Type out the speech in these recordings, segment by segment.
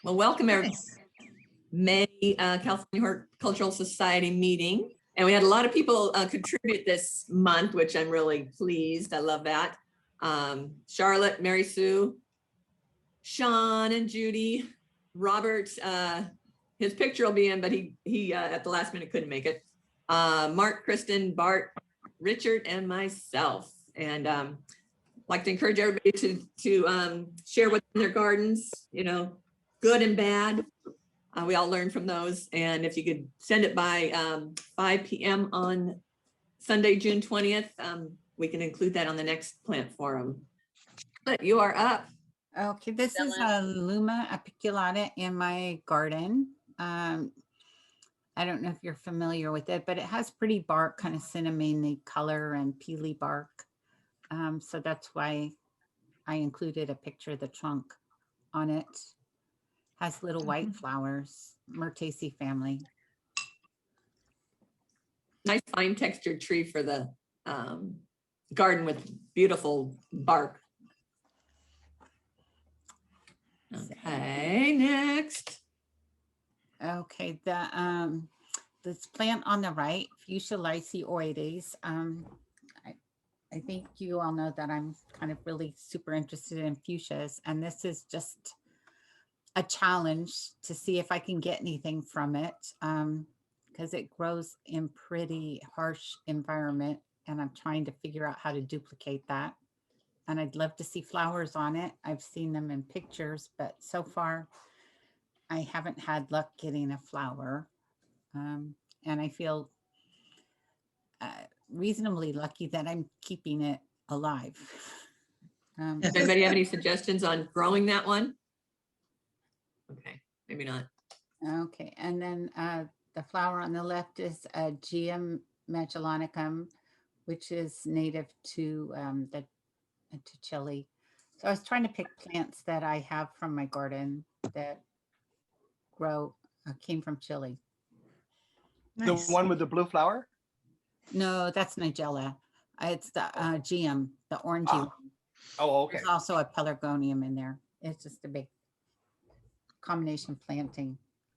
Well, welcome everybody. May California Horticultural Society meeting. And we had a lot of people contribute this month, which I'm really pleased. I love that. Charlotte, Mary Sue, Sean and Judy, Robert, his picture will be in, but he at the last minute couldn't make it. Mark, Kristen, Bart, Richard, and myself. And like to encourage everybody to share what's in their gardens, you know, good and bad. We all learn from those. And if you could send it by 5 p.m. on Sunday, June 20th, we can include that on the next plant forum. But you are up. Okay, this is a Luma apiculata in my garden. I don't know if you're familiar with it, but it has pretty bark, kind of cinnamony color and peely bark. So that's why I included a picture of the trunk on it. Has little white flowers, Myrtaceae family. Nice fine textured tree for the garden with beautiful bark. Okay, next. Okay, this plant on the right, Fuchsia lycaoides. I think you all know that I'm kind of really super interested in fuchsias, and this is just a challenge to see if I can get anything from it, because it grows in pretty harsh environment, and I'm trying to figure out how to duplicate that. And I'd love to see flowers on it. I've seen them in pictures, but so far I haven't had luck getting a flower. And I feel reasonably lucky that I'm keeping it alive. Does anybody have any suggestions on growing that one? Okay, maybe not. Okay, and then the flower on the left is a Geum magellanicum, which is native to to Chile. So I was trying to pick plants that I have from my garden that grow came from Chile. Nice. The one with the blue flower? No, that's Nigella. It's the Geum, the orangey one. Oh, okay. There's also a pelargonium in there. It's just a big combination planting.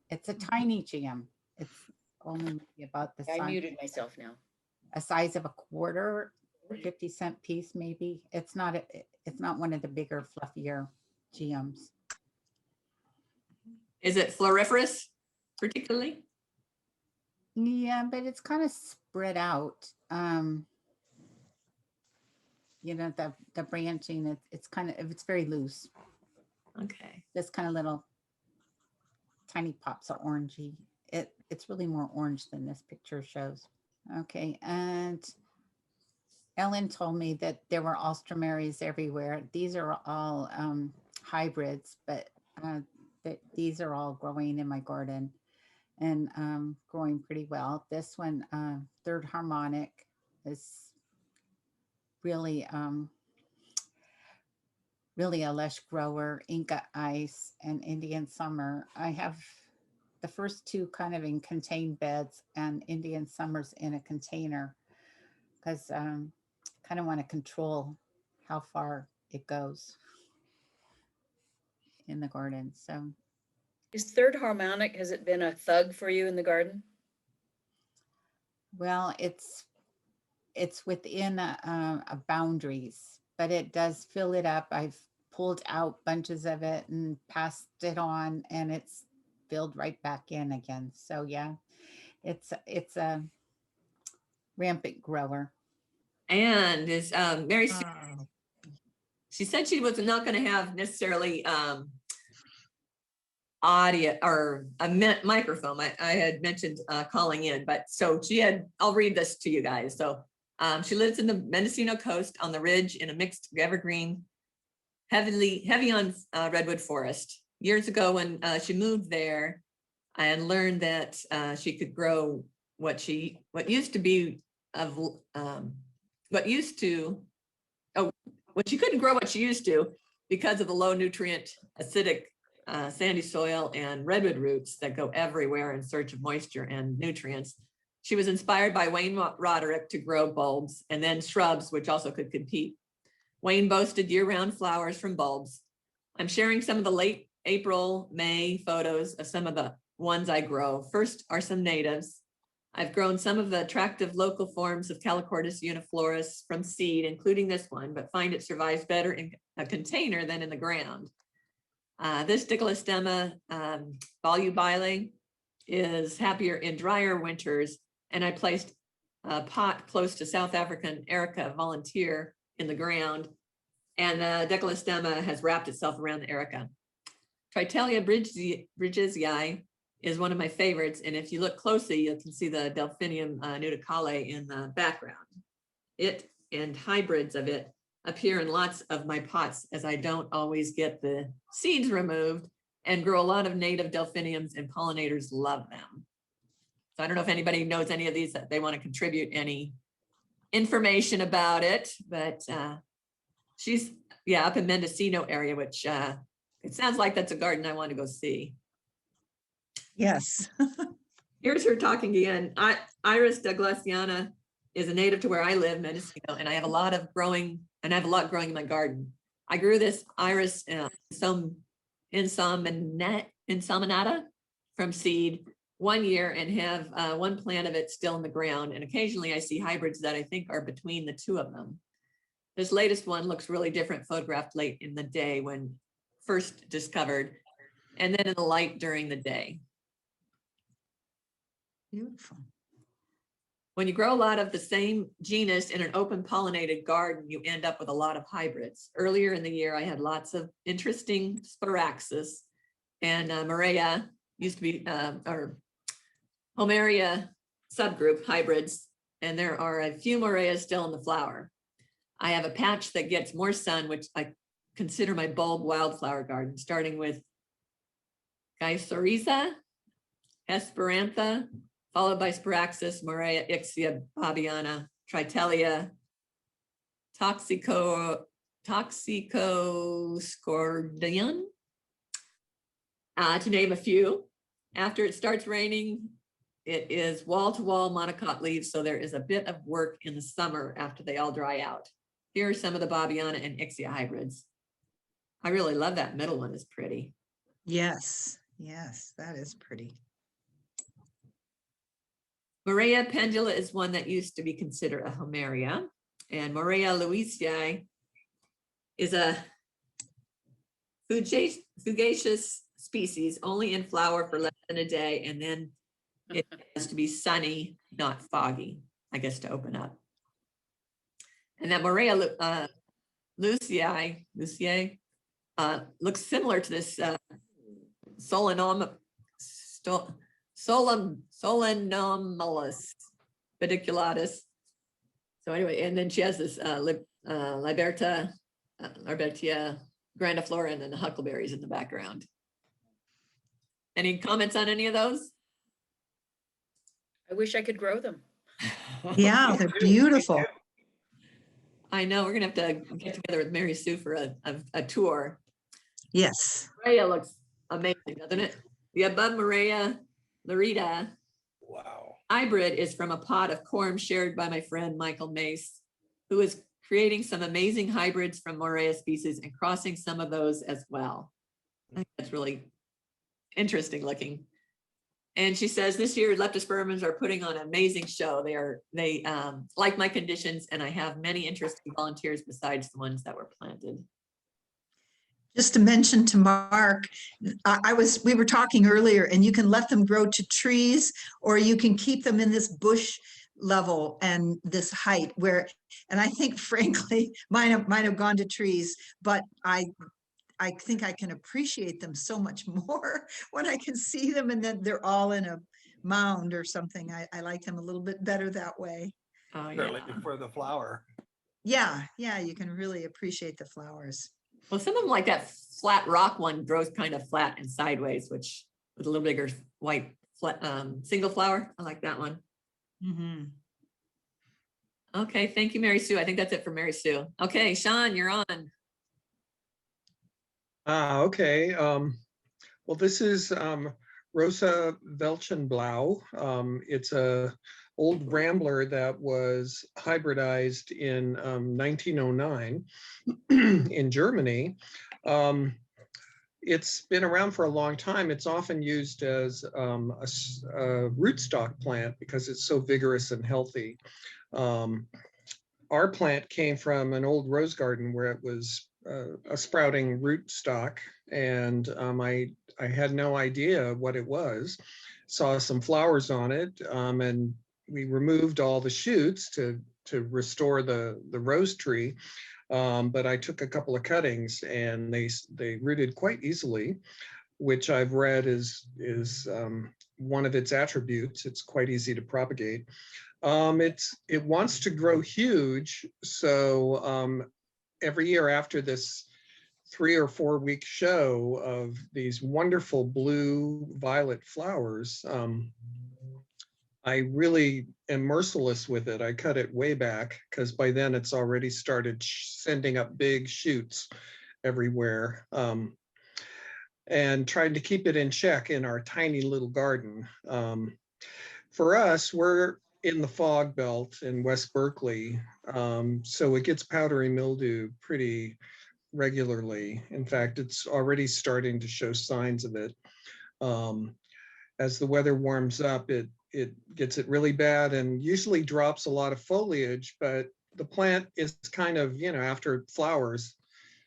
It's a tiny Geum. It's only about the size. I muted myself now. A size of a quarter, 50-cent piece maybe. It's not one of the bigger, fluffier Geums. Is it floriferous particularly? Yeah, but it's kind of spread out. You know, the branching, it's very loose. Okay. This kind of little tiny pops of orangey. It's really more orange than this picture shows. Okay, and Ellen told me that there were alstroemeries everywhere. These are all hybrids, but these are all growing in my garden and growing pretty well. This one, Third Harmonic, is really really a lush grower. Inca Ice and Indian Summer. I have the first two kind of in contained beds and Indian Summer's in a container because kind of want to control how far it goes in the garden. So Is Third Harmonic, has it been a thug for you in the garden? well, it's within a boundaries, but it does fill it up. I've pulled out bunches of it and passed it on, and it's filled right back in again. So yeah, it's a rampant grower. And is Mary Sue, she said she was not going to have necessarily audio or a microphone. I had mentioned calling in, but so she had, I'll read this to you guys. So she lives in the Mendocino coast on the ridge in a mixed evergreen, heavy on redwood forest. Years ago when she moved there, I had learned that she could grow what she couldn't grow what she used to because of the low nutrient, acidic, sandy soil and redwood roots that go everywhere in search of moisture and nutrients. She was inspired by Wayne Roderick to grow bulbs and then shrubs, which also could compete. Wayne boasted year-round flowers from bulbs. I'm sharing some of the late April, May photos of some of the ones I grow. First are some natives. I've grown some of the attractive local forms of Calochortus uniflorus from seed, including this one, but find it survives better in a container than in the ground. This Diclostema volubile is happier in drier winters, and I placed a pot close to South African Erica volunteer in the ground, and the Diclostema has wrapped itself around the Erica. Tritelia bridgesii is one of my favorites, and if you look closely, you can see the Delphinium nudicale in the background. It and hybrids of it appear in lots of my pots, as I don't always get the seeds removed, and grow a lot of native delphiniums, and pollinators love them. So I don't know if anybody knows any of these that they want to contribute any information about it, but she's up in Mendocino area, which it sounds like that's a garden I want to go see. Yes. Here's her talking again. Iris Douglasiana is a native to where I live, Mendocino, and I have a lot growing in my garden. I grew this Iris insaminata from seed one year and have one plant of it still in the ground. And occasionally I see hybrids that I think are between the two of them. This latest one looks really different, photographed late in the day when first discovered, and then in the light during the day. Beautiful. When you grow a lot of the same genus in an open pollinated garden, you end up with a lot of hybrids. Earlier in the year, I had lots of interesting Sparaxis and Morea used to be, or Homeria subgroup hybrids, and there are a few Moreas still in the flower. I have a patch that gets more sun, which I consider my bulb wildflower garden, starting with Gysoriza, Esperantha, followed by Sparaxis, Morea, Ixia, Babiana, Tritelia, Toxicoscordion, to name a few. After it starts raining, it is wall-to-wall monocot leaves, so there is a bit of work in the summer after they all dry out. Here are some of the Babiana and Ixia hybrids. I really love that middle one, is pretty. Yes. Yes, that is pretty. Morea pendula is one that used to be considered a Homeria, and Morea louisii is a fugacious species, only in flower for less than a day, and then it has to be sunny, not foggy, I guess, to open up. And that Morea lucii looks similar to this Solenomalus pediculatus. So anyway, and then she has this Libertia grandiflora, and then the huckleberries in the background. Any comments on any of those? I wish I could grow them. Yeah, they're beautiful. I know, we're gonna have to get together with Mary Sue for a tour. Yes. Morea looks amazing, doesn't it? The above Morea Larita Wow. hybrid is from a pot of corm shared by my friend Michael Mace, who is creating some amazing hybrids from Morea species and crossing some of those as well. I think that's really interesting looking. And she says this year leptospermums are putting on an amazing show. They like my conditions, and I have many interesting volunteers besides the ones that were planted. Just to mention to Mark, we were talking earlier, and you can let them grow to trees, or you can keep them in this bush level and this height and I think frankly, mine have gone to trees, but I think I can appreciate them so much more when I can see them and then they're all in a mound or something. I like them a little bit better that way. Oh, Certainly yeah. for the flower. Yeah, you can really appreciate the flowers. Well, some of them, like that flat rock one, grows kind of flat and sideways, which with a little bigger white single flower. I like that one. Mm-hmm. Okay, thank you, Mary Sue. I think that's it for Mary Sue. Okay, Sean, you're on. Okay. Well, this is Rosa Welchenblau. It's a old rambler that was hybridized in 1909 in Germany. it's been around for a long time. It's often used as a rootstock plant because it's so vigorous and healthy. Our plant came from an old rose garden where it was a sprouting rootstock, and I had no idea what it was. Saw some flowers on it, and we removed all the shoots to restore the rose tree. But I took a couple of cuttings and they rooted quite easily, which I've read is one of its attributes. It's quite easy to propagate. It wants to grow huge, so every year after this 3 or 4 week show of these wonderful blue violet flowers, I really am merciless with it. I cut it way back because by then it's already started sending up big shoots everywhere, and trying to keep it in check in our tiny little garden. For us, we're in the fog belt in West Berkeley, so it gets powdery mildew pretty regularly. In fact, it's already starting to show signs of it. As the weather warms up, it gets it really bad and usually drops a lot of foliage, but the plant is kind of, after it flowers,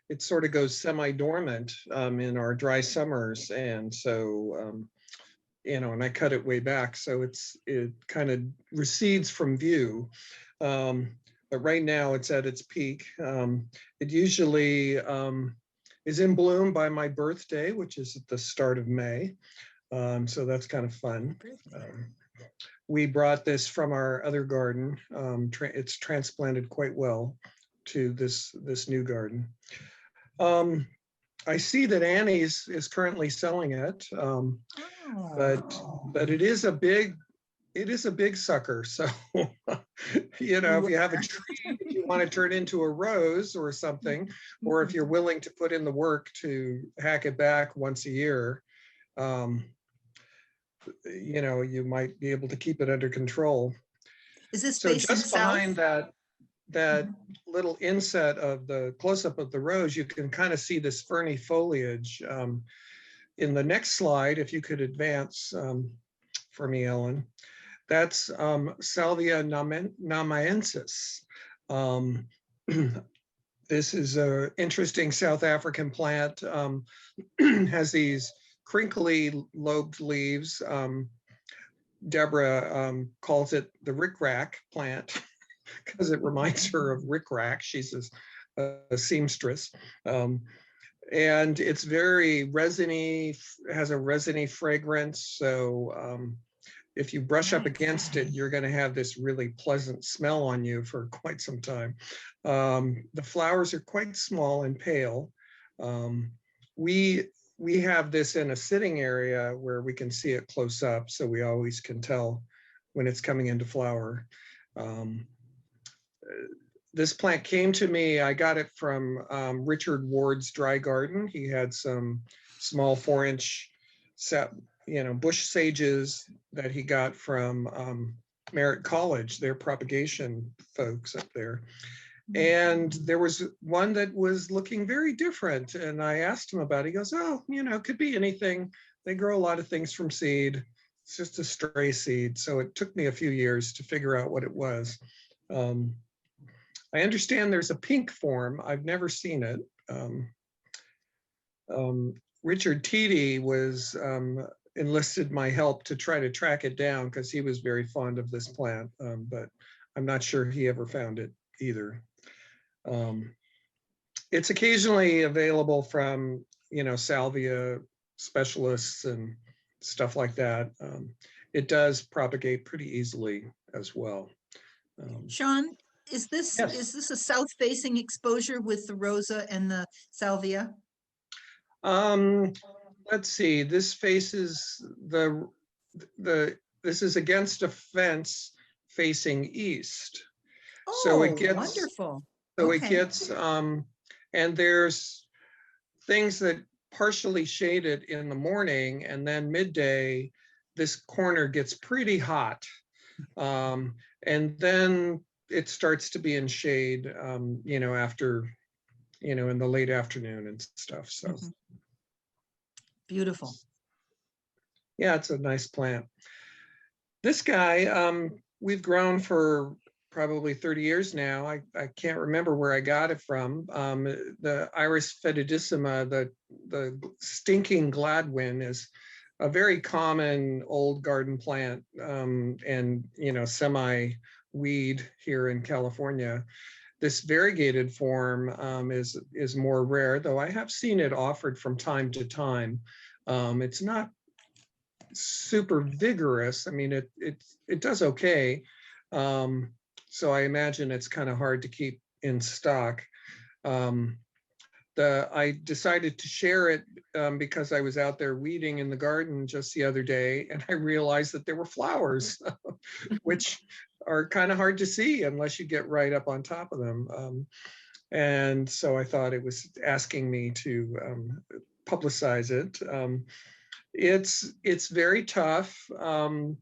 it sort of goes semi-dormant in our dry summers. And so, and I cut it way back, so it kind of recedes from view. But right now it's at its peak. It usually is in bloom by my birthday, which is at the start of May. So that's kind of fun. We brought this from our other garden. It's transplanted quite well to this new garden. I see that Annie's is currently selling it, but it is a big sucker. So if you have a tree, if you want to turn it into a rose or something, or if you're willing to put in the work to hack it back once a year, you might be able to keep it under control. Is this So facing just south? behind that little inset of the close-up of the rose, you can kind of see this ferny foliage. In the next slide, if you could advance for me, Ellen, that's Salvia namaensis. This is an interesting South African plant. Has these crinkly lobed leaves. Deborah calls it the rickrack plant because it reminds her of Rick Rack. She's a seamstress. And it's very resiny, has a resiny fragrance. So if you brush up against it, you're going to have this really pleasant smell on you for quite some time. The flowers are quite small and pale. We have this in a sitting area where we can see it close up, so we always can tell when it's coming into flower. This plant came to me, I got it from Richard Ward's dry garden. He had some small 4-inch bush sages that he got from Merritt College, their propagation folks up there. And there was one that was looking very different. And I asked him about it. He goes, oh, could be anything. They grow a lot of things from seed. It's just a stray seed. So it took me a few years to figure out what it was. I understand there's a pink form. I've never seen it. Richard Teedy was enlisted my help to try to track it down because he was very fond of this plant, but I'm not sure he ever found it either. It's occasionally available from, salvia specialists and stuff like that. It does propagate pretty easily as well. Sean, is this a south-facing exposure with the Rosa and the salvia? Let's see. This faces this is against a fence facing east. Oh, So it gets wonderful. So Okay. it gets, and there's things that partially shade it in the morning, and then midday, this corner gets pretty hot. And then it starts to be in shade, after, in the late afternoon and stuff. So. Beautiful. Yeah, it's a nice plant. This guy, we've grown for probably 30 years now. I can't remember where I got it from. The Iris fetidissima, the stinking gladwin, is a very common old garden plant, and semi-weed here in California. This variegated form is more rare, though I have seen it offered from time to time. It's not super vigorous. I mean, it does okay. So I imagine it's kind of hard to keep in stock. I decided to share it because I was out there weeding in the garden just the other day, and I realized that there were flowers, which are kind of hard to see unless you get right up on top of them. And so I thought it was asking me to publicize it. It's very tough. The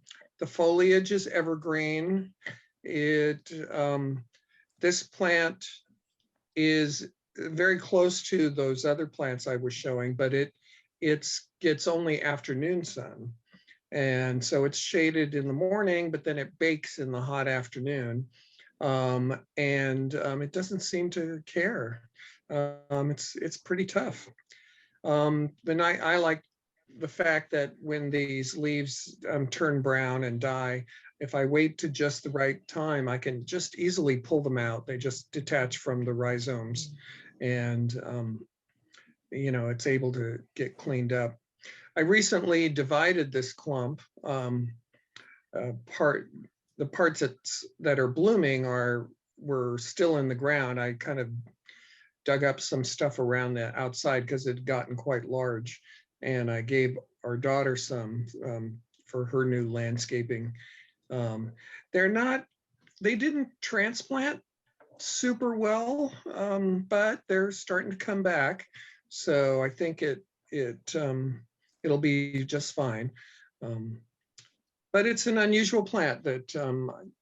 foliage is evergreen. This plant is very close to those other plants I was showing, but it gets only afternoon sun. And so it's shaded in the morning, but then it bakes in the hot afternoon. It doesn't seem to care. It's pretty tough. Then I like the fact that when these leaves turn brown and die, if I wait to just the right time, I can just easily pull them out. They just detach from the rhizomes, and it's able to get cleaned up. I recently divided this clump. The parts that are blooming were still in the ground. I kind of dug up some stuff around the outside because it had gotten quite large, and I gave our daughter some for her new landscaping. They didn't transplant super well, but they're starting to come back. So I think it'll be just fine. But it's an unusual plant that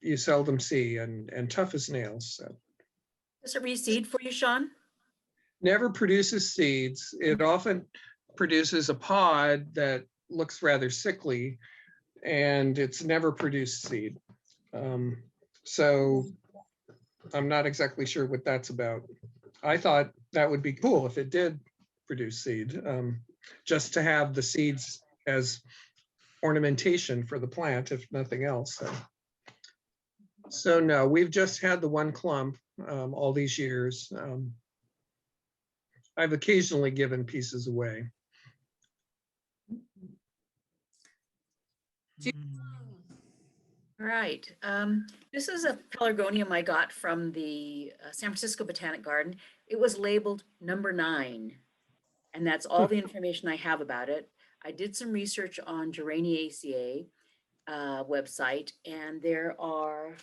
you seldom see, and tough as nails. So. Does it reseed for you, Sean? Never produces seeds. It often produces a pod that looks rather sickly, and it's never produced seed. So I'm not exactly sure what that's about. I thought that would be cool if it did produce seed, just to have the seeds as ornamentation for the plant, if nothing else. So no, we've just had the one clump all these years. I've occasionally given pieces away. All right. This is a pelargonium I got from the San Francisco Botanic Garden. It was labeled number 9, and that's all the information I have about it. I did some research on Geraniaceae website, and there are,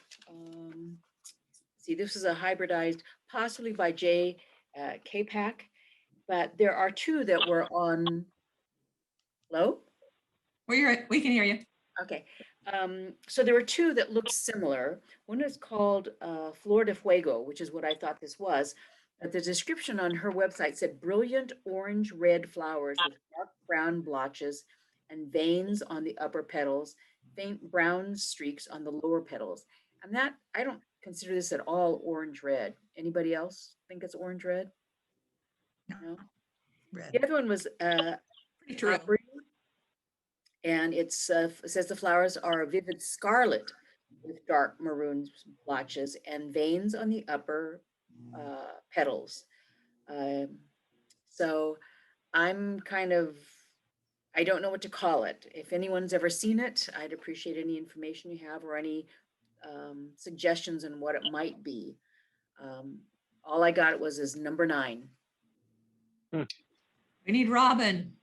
see, this is a hybridized, possibly by J. Capac, but there are 2 that were on. Hello? We can hear you. Okay. So there were 2 that looked similar. One is called Flor de Fuego, which is what I thought this was. But the description on her website said brilliant orange-red flowers with dark brown blotches and veins on the upper petals, faint brown streaks on the lower petals. And that, I don't consider this at all orange-red. Anybody else think it's orange-red? No. Red. The other one was Pretty true. Opry, and it says the flowers are vivid scarlet with dark maroon blotches and veins on the upper petals. So I'm I don't know what to call it. If anyone's ever seen it, I'd appreciate any information you have or any suggestions on what it might be. All I got is number 9. We need Robin.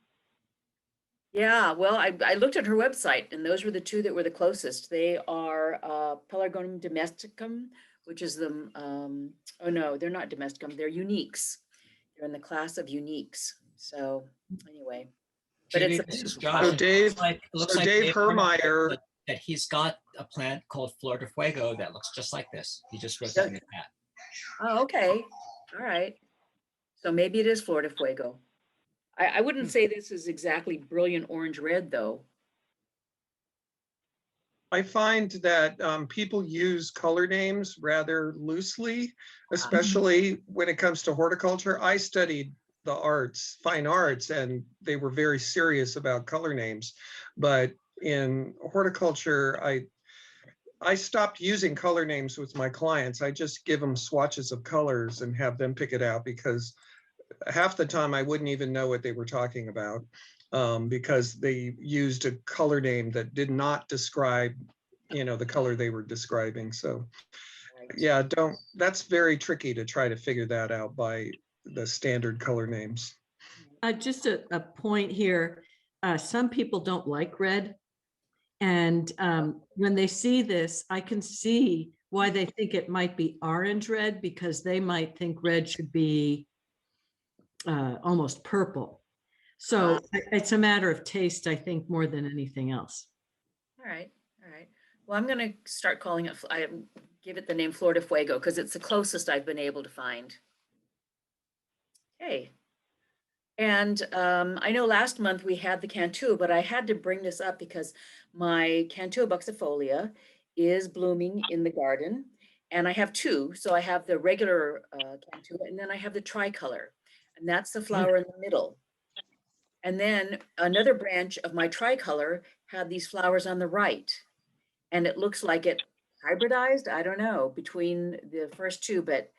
Yeah, well, I looked at her website, and those were the 2 that were the closest. They are Pelargonium domesticum, which is the, oh no, they're not domesticum, they're uniques. They're in the class of uniques. So anyway, but Judy, it's this is a Josh. So Dave, It looks so like Dave Hermeyer, that he's got a plant called Flor de Fuego that looks just like this. He just wrote that in the chat. Oh, okay. All right. So maybe it is Flor de Fuego. I wouldn't say this is exactly brilliant orange red, though. I find that people use color names rather loosely, especially when it comes to horticulture. I studied the arts, fine arts, and they were very serious about color names. But in horticulture, I stopped using color names with my clients. I just give them swatches of colors and have them pick it out, because half the time I wouldn't even know what they were talking about, because they used a color name that did not describe, the color they were describing. So yeah, that's very tricky to try to figure that out by the standard color names. Just a point here. Some people don't like red. And when they see this, I can see why they think it might be orange red, because they might think red should be almost purple. So it's a matter of taste, I think, more than anything else. All right, all right. Well, I'm gonna start calling it, give it the name Flor de Fuego, because it's the closest I've been able to find. Okay. And I know last month we had the Cantua, but I had to bring this up because my Cantua buxifolia is blooming in the garden. And I have two. So I have the regular Cantua, and then I have the tricolor. And that's the flower in the middle. And then another branch of my tricolor had these flowers on the right. And it looks like it hybridized, I don't know, between the first two, but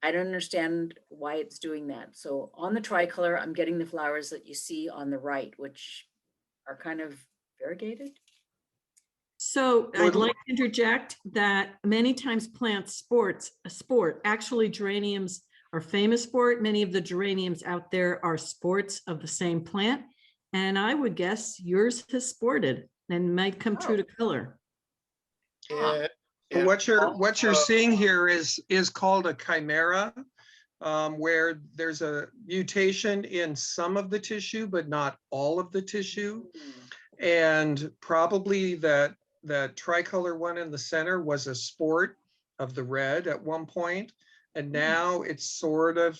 I don't understand why it's doing that. So on the tricolor, I'm getting the flowers that you see on the right, which are kind of variegated. So I'd like to interject that many times plants a sport. Actually, geraniums are famous for it. Many of the geraniums out there are sports of the same plant. And I would guess yours has sported and might come true to color. What you're seeing here is called a chimera, where there's a mutation in some of the tissue, but not all of the tissue. And probably that tricolor one in the center was a sport of the red at one point, and now it's sort of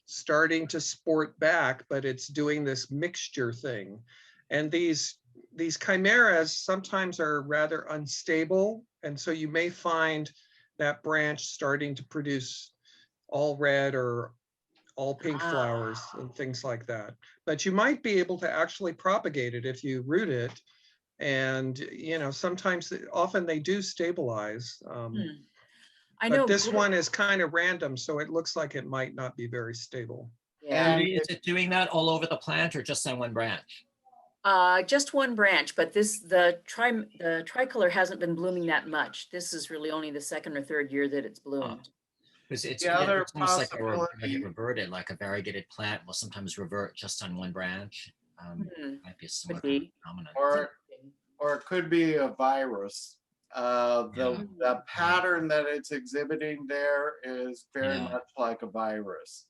starting to sport back, but it's doing this mixture thing. And these chimeras sometimes are rather unstable, and so you may find that branch starting to produce all red or all pink flowers and things like that. But you might be able to actually propagate it if you root it. And, sometimes, often they do stabilize. I know. But this one is kind of random, so it looks like it might not be very stable. Yeah. Is it doing that all over the plant or just on one branch? Just one branch, but the tricolor hasn't been blooming that much. This is really only the second or third year that it's bloomed. Because it's The other almost like possibility- a reverted, like a variegated plant will sometimes revert just on one branch. Might be a similar kind of phenomenon. Or it could be a virus. The pattern that it's exhibiting there is very much like a virus.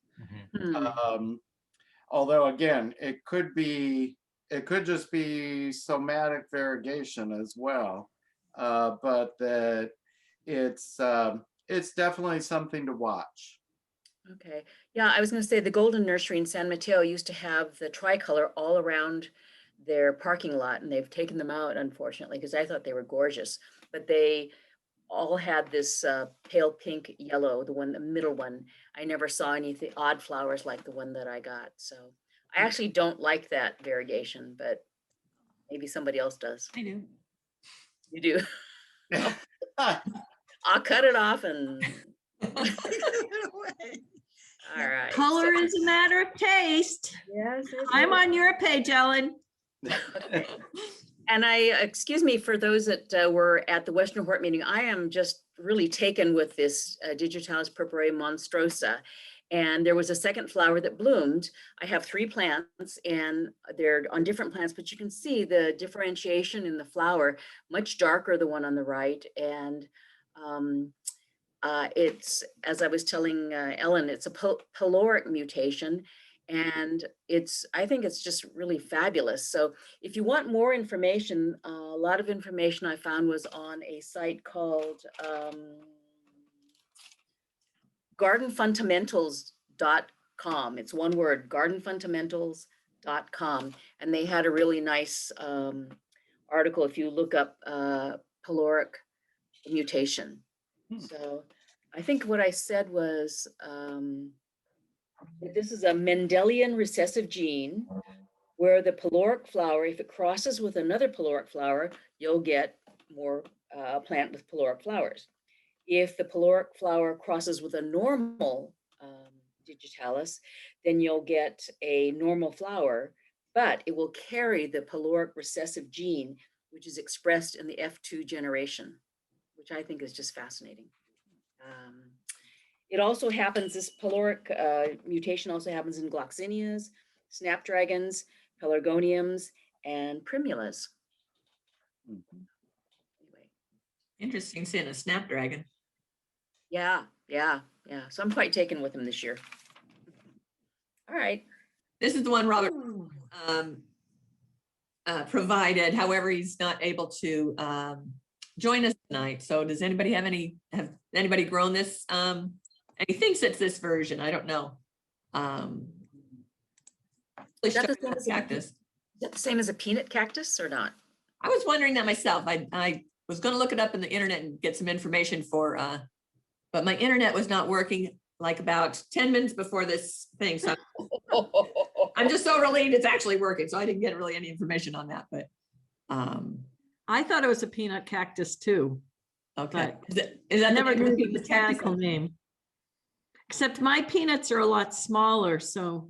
Although again, it could just be somatic variegation as well, but that it's definitely something to watch. Okay. Yeah, I was going to say the Golden Nursery in San Mateo used to have the tricolor all around their parking lot, and they've taken them out, unfortunately, because I thought they were gorgeous. But they all had this pale pink yellow, the middle one. I never saw anything odd flowers like the one that I got. So I actually don't like that variegation, but maybe somebody else does. I do. You do. I'll cut it off and. All right. Color is a matter of taste. Yes. I'm on your page, Ellen. Okay. And excuse me for those that were at the Western Hort meeting, I am just really taken with this Digitalis purpurea monstrosa. And there was a second flower that bloomed. I have 3 plants and they're on different plants, but you can see the differentiation in the flower, much darker, the one on the right. And it's, as I was telling Ellen, it's a pyloric mutation. And I think it's just really fabulous. So if you want more information, a lot of information I found was on a site called gardenfundamentals.com. It's one word, gardenfundamentals.com. and they had a really nice article if you look up caloric mutation. So I think what I said was that this is a Mendelian recessive gene where the peloric flower, if it crosses with another peloric flower, you'll get more plant with peloric flowers. If the peloric flower crosses with a normal digitalis, then you'll get a normal flower, but it will carry the peloric recessive gene, which is expressed in the F2 generation, which I think is just fascinating. It also happens, this peloric mutation also happens in gloxinias, snapdragons, pelargoniums, and primulas. Anyway. Interesting seeing a snapdragon. Yeah. So I'm quite taken with him this year. All right. This is the one Robert provided. However, he's not able to join us tonight. So does anybody have anybody grown this? And he thinks it's this version. I don't know. Is that the same as cactus. Is that the same as a peanut cactus or not? I was wondering that myself. I was going to look it up in the internet and get some information for, but my internet was not working like about 10 minutes before this thing. So I'm just so relieved it's actually working. So I didn't get really any information on that, but. I thought it was a peanut cactus too. Okay. But Is that I never knew the peanut cactus? botanical name. Except my peanuts are a lot smaller, so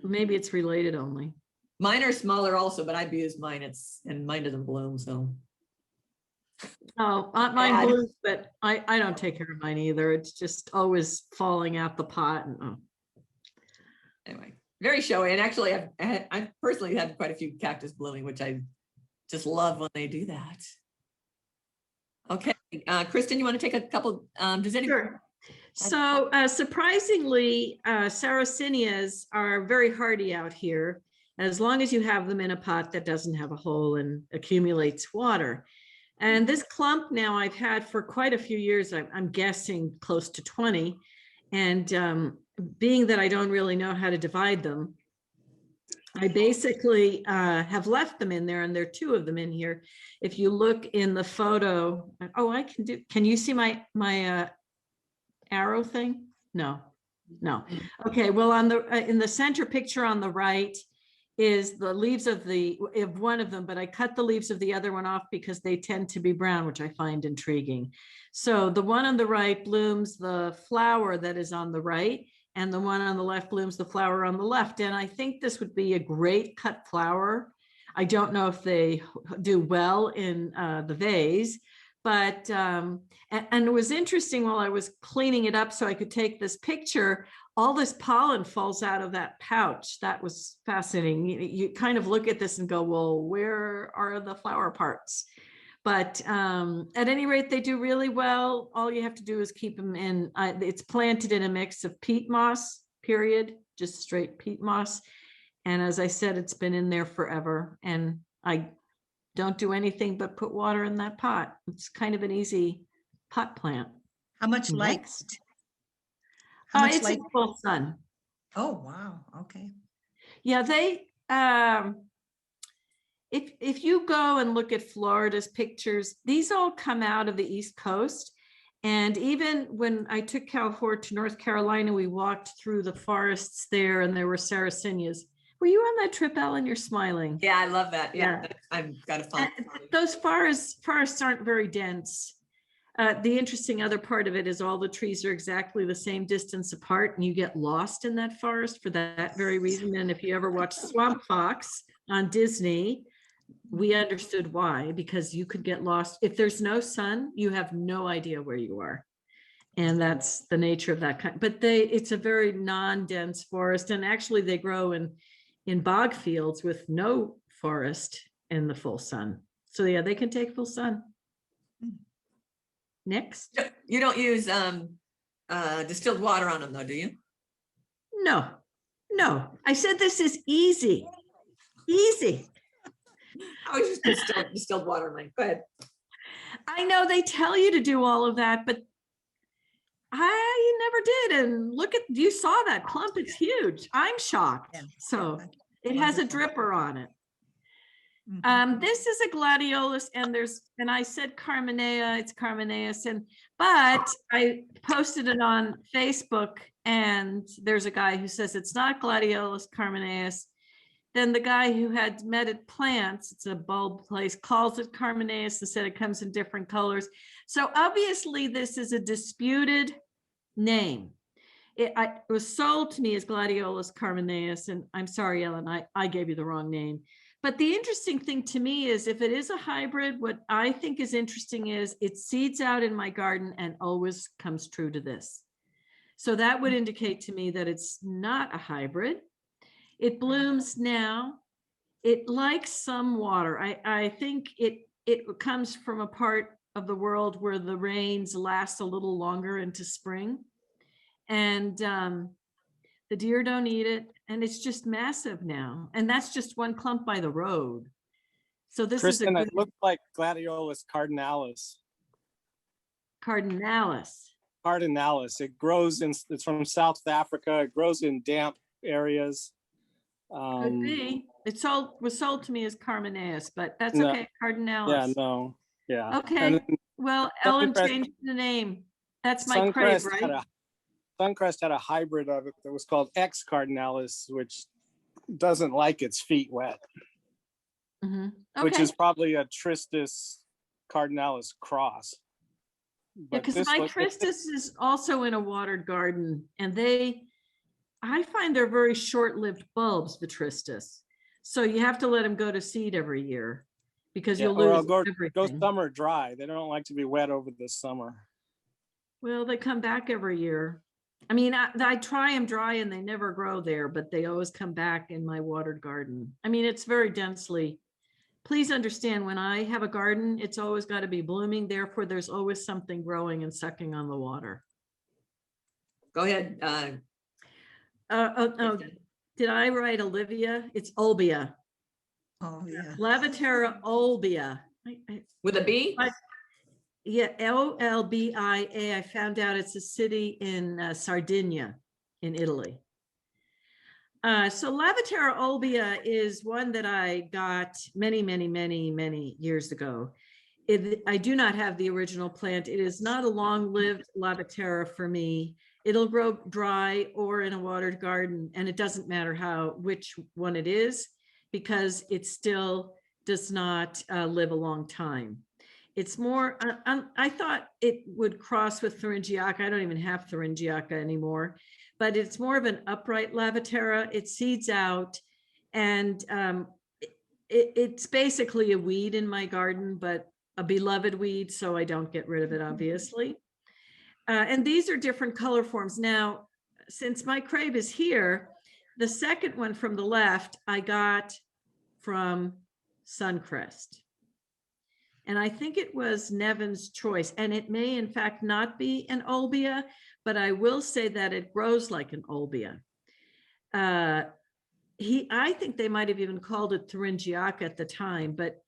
maybe it's related only. Mine are smaller also, but I've used mine. And mine doesn't bloom, so. Oh, mine blooms, but I don't take care of mine either. It's just always falling out the pot. And, Anyway, very showy. And actually, I personally had quite a few cactus blooming, which I just love when they do that. Okay, Kristen, you want to take a couple? Does anybody? Sure. So surprisingly, sarracenias are very hardy out here, as long as you have them in a pot that doesn't have a hole and accumulates water. And this clump now I've had for quite a few years, I'm guessing close to 20. And being that I don't really know how to divide them, I basically have left them in there, and there are two of them in here. If you look in the photo, oh, can you see my arrow thing? No. Okay, well, in the center picture on the right is the leaves of one of them, but I cut the leaves of the other one off because they tend to be brown, which I find intriguing. So the one on the right blooms the flower that is on the right, and the one on the left blooms the flower on the left. And I think this would be a great cut flower. I don't know if they do well in the vase, but, and it was interesting while I was cleaning it up so I could take this picture, all this pollen falls out of that pouch. That was fascinating. You kind of look at this and go, well, where are the flower parts? But at any rate, they do really well. All you have to do is keep them in. It's planted in a mix of peat moss, period, just straight peat moss. And as I said, it's been in there forever. And I don't do anything but put water in that pot. It's kind of an easy pot plant. How much light? Next. How much It's light? in full sun. Oh, wow. Okay. Yeah, they, if you go and look at Florida's pictures, these all come out of the East Coast. And even when I took Cal Hort to North Carolina, we walked through the forests there and there were sarracenias. Were you on that trip, Ellen? You're smiling. Yeah, I love that. Yeah, I've got a fun. Those forests aren't very dense. The interesting other part of it is all the trees are exactly the same distance apart, and you get lost in that forest for that very reason. And if you ever watch Swamp Fox on Disney, we understood why, because you could get lost. If there's no sun, you have no idea where you are. And that's the nature of that kind. But it's a very non-dense forest. And actually they grow in bog fields with no forest in the full sun. So yeah, they can take full sun. Next. You don't use distilled water on them though, do you? No. I said this is easy. Easy. I was just distilled water, Mike. Go ahead. I know they tell you to do all of that, but I never did. And look at, you saw that clump, it's huge. I'm shocked. Yeah. So It has a Wonderful. dripper on it. Mhm. This is a gladiolus, and I said Carmenea, it's Carmeneus, but I posted it on Facebook, and there's a guy who says it's not gladiolus Carmeneus. Then the guy who had met at Plants, it's a bulb place, calls it Carmeneus and said it comes in different colors. So obviously this is a disputed name. It was sold to me as Gladiolus Carmeneus, and I'm sorry, Ellen, I gave you the wrong name. But the interesting thing to me is if it is a hybrid, what I think is interesting is it seeds out in my garden and always comes true to this. So that would indicate to me that it's not a hybrid. It blooms now. It likes some water. I think it comes from a part of the world where the rains last a little longer into spring. And the deer don't eat it, and it's just massive now. And that's just one clump by the road. So this Kristen, is a it good looks like Gladiolus cardinalis. Cardinalis. Cardinalis. It grows it's from South Africa. It grows in damp areas. Could be. It was sold to me as Carmeneus, but that's No, okay. Cardinalis. yeah, no, yeah. Okay. And then Well, Ellen Suncrest- changed the name. That's my crave, right? Suncrest had a hybrid of it that was called X cardinalis, which doesn't like its feet wet, Mhm. which Okay. is probably a Tristis cardinalis cross. Yeah, But because this my look- Tristis is also in a watered garden, and I find they're very short-lived bulbs, the Tristis. So you have to let them go to seed every year because yeah, you'll or lose go everything. summer dry. They don't like to be wet over the summer. Well, they come back every year. I mean, I try them dry and they never grow there, but they always come back in my watered garden. I mean, it's very densely. Please understand, when I have a garden, it's always got to be blooming. Therefore, there's always something growing and sucking on the water. Go ahead. Did I write Olivia? It's Olbia. Oh, yeah. Lavitera Olbia. With a B? Yeah, Olbia. I found out it's a city in Sardinia in Italy. So Lavitera Olbia is one that I got many, many, many, many years ago. I do not have the original plant. It is not a long-lived Lavitera for me. It'll grow dry or in a watered garden, and it doesn't matter which one it is, because it still does not live a long time. It's more, I thought it would cross with Thuringiaca. I don't even have Thuringiaca anymore, but it's more of an upright Lavitera. It seeds out, and it's basically a weed in my garden, but a beloved weed, so I don't get rid of it, obviously. And these are different color forms. Now, since my crave is here, the second one from the left, I got from Suncrest. And I think it was Nevin's choice. And it may, in fact, not be an Olbia, but I will say that it grows like an Olbia. I think they might have even called it Thuringiaca at the time, but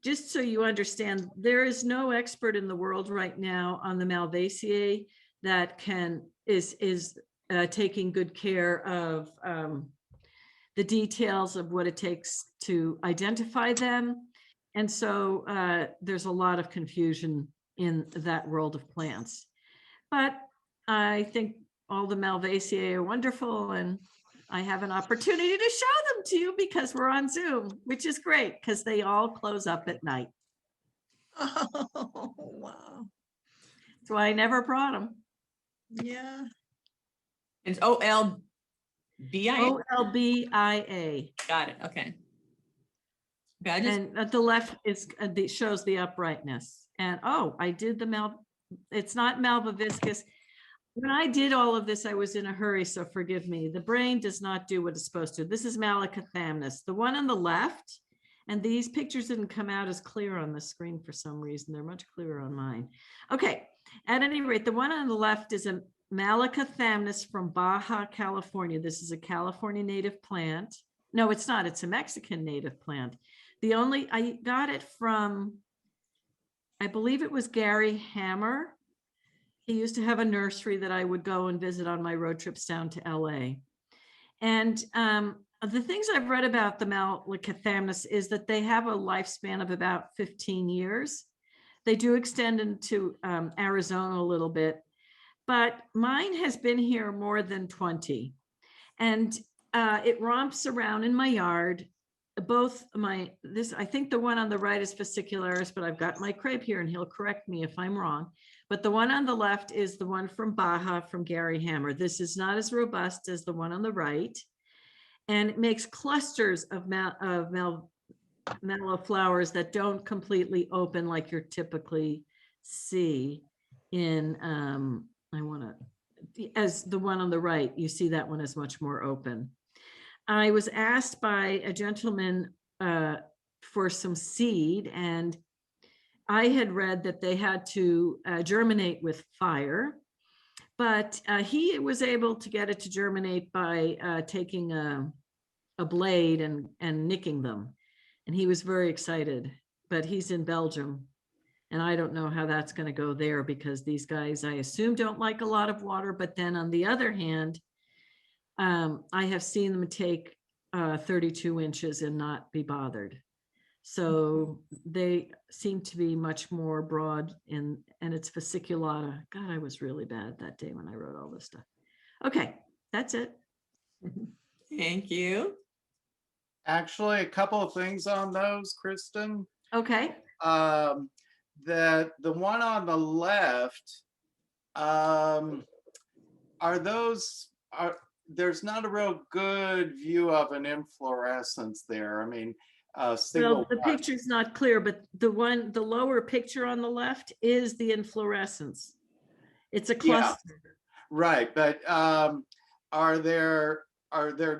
just so you understand, there is no expert in the world right now on the Malvaceae that is taking good care of the details of what it takes to identify them. And so there's a lot of confusion in that world of plants. But I think all the Malvaceae are wonderful, and I have an opportunity to show them to you because we're on Zoom, which is great because they all close up at night. Oh, wow. That's why I never brought them. Yeah. It's Olbia. Olbia. Got it. Okay. Okay. And at the left shows the uprightness. And I did it's not Malvaviscus. When I did all of this, I was in a hurry, so forgive me. The brain does not do what it's supposed to. This is Malacathamnus. The one on the left, and these pictures didn't come out as clear on the screen for some reason. They're much clearer on mine. Okay, at any rate, the one on the left is a Malacathamnus from Baja, California. This is a California native plant. No, it's not. It's a Mexican native plant. I got it from, I believe it was Gary Hammer. He used to have a nursery that I would go and visit on my road trips down to LA. And The things I've read about the Malacathamnus is that they have a lifespan of about 15 years. They do extend into Arizona a little bit, but mine has been here more than 20. And it romps around in my yard. I think the one on the right is fascicularis, but I've got my crepe here and he'll correct me if I'm wrong. But the one on the left is the one from Baja from Gary Hammer. This is not as robust as the one on the right. And it makes clusters of mallow flowers that don't completely open like you typically see in, as the one on the right, you see that one is much more open. I was asked by a gentleman for some seed, and I had read that they had to germinate with fire, but he was able to get it to germinate by taking a blade and nicking them. And he was very excited, but he's in Belgium. And I don't know how that's going to go there because these guys, I assume, don't like a lot of water. But then on the other hand, I have seen them take 32 inches and not be bothered. So they seem to be much more broad and it's fasciculata. God, I was really bad that day when I wrote all this stuff. Okay, that's it. Thank you. Actually, a couple of things on those, Kristen. Okay. The one on the left, there's not a real good view of an inflorescence there. I mean, well, the picture's not clear, but the lower picture on the left is the inflorescence. It's a cluster. Yeah, right, but are there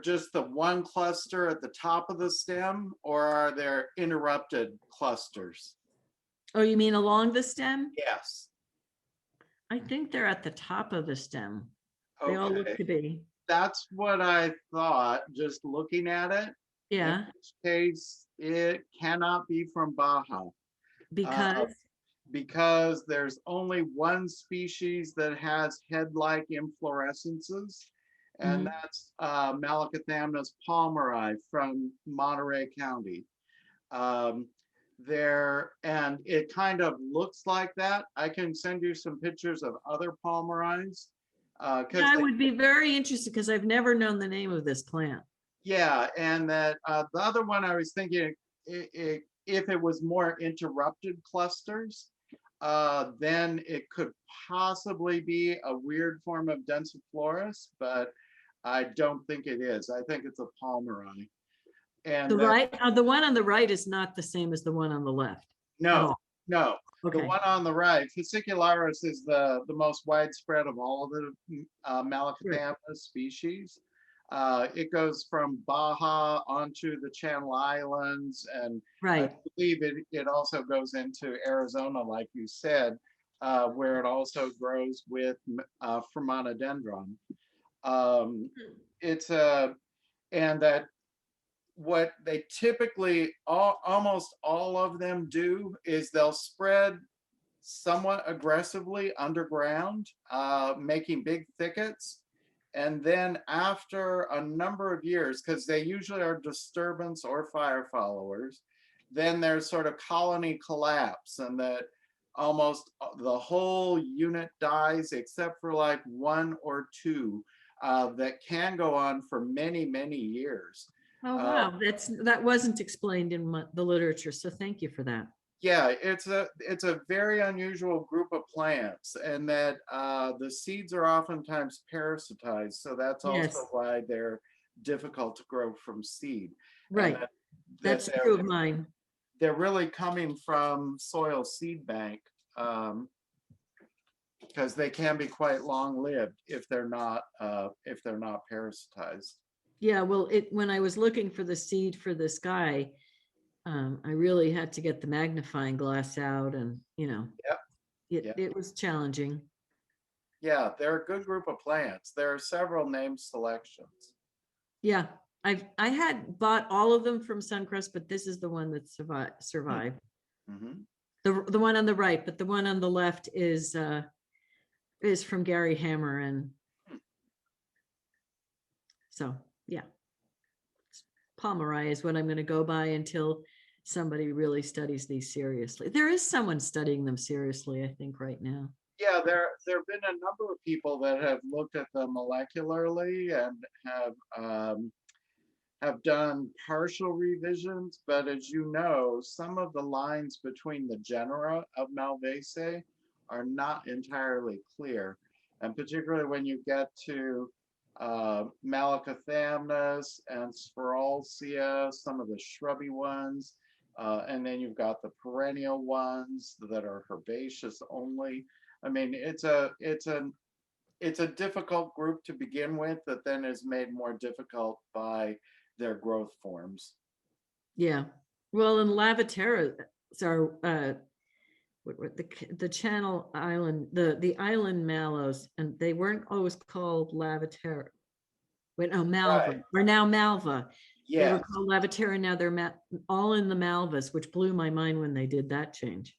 just the one cluster at the top of the stem, or are there interrupted clusters? Oh, you mean along the stem? Yes. I think they're at the top of the stem. Okay. They all look to be. That's what I thought, just looking at it. Yeah. In which case, it cannot be from Baja. Because there's only one species that has head-like inflorescences, and that's Malacathamnus palmeri from Monterey County. And it kind of looks like that. I can send you some pictures of other palmeris. I would be very interested because I've never known the name of this plant. Yeah, and that the other one I was thinking, if it was more interrupted clusters, then it could possibly be a weird form of densiflorus, but I don't think it is. I think it's a palmeri. And the one on the right is not the same as the one on the left. No. Okay. The one on the right, fascicularis, is the most widespread of all of the Malacathamnus species. It goes from Baja onto the Channel Islands, and I believe it also goes into Arizona, like you said, where it also grows with Formonodendron. And that what they typically, almost all of them do, is they'll spread somewhat aggressively underground, making big thickets. And then after a number of years, because they usually are disturbance or fire followers, then there's sort of colony collapse, and that almost the whole unit dies except for like one or two that can go on for many, many years. Oh, wow. That wasn't explained in the literature. So thank you for that. Yeah, it's a very unusual group of plants, and that the seeds are oftentimes parasitized. So that's also why they're difficult to grow from seed. Right. That's true of mine. They're really coming from soil seed bank, because they can be quite long-lived if they're not parasitized. Yeah, well, when I was looking for the seed for this guy, I really had to get the magnifying glass out, and it was challenging. Yeah, they're a good group of plants. There are several named selections. Yeah, I had bought all of them from Suncrest, but this is the one that survived. The one on the right, but the one on the left is from Gary Hammer, and so yeah. Palmeri is what I'm going to go by until somebody really studies these seriously. There is someone studying them seriously, I think, right now. Yeah, there have been a number of people that have looked at them molecularly and have done partial revisions, but as you know, some of the lines between the genera of Malvaceae are not entirely clear. And particularly when you get to Malacathamnus and Sphaerosia, some of the shrubby ones, and then you've got the perennial ones that are herbaceous only. I mean, it's a difficult group to begin with that then is made more difficult by their growth forms. Yeah. Well, in Lavaterra, so what the Channel Island, the island mallows, and they weren't always called Lavaterra. Wait, no, Malva. Right. Or now Malva. They Yeah, were called Lavaterra, now they're all in the Malvas, which blew my mind when they did that change.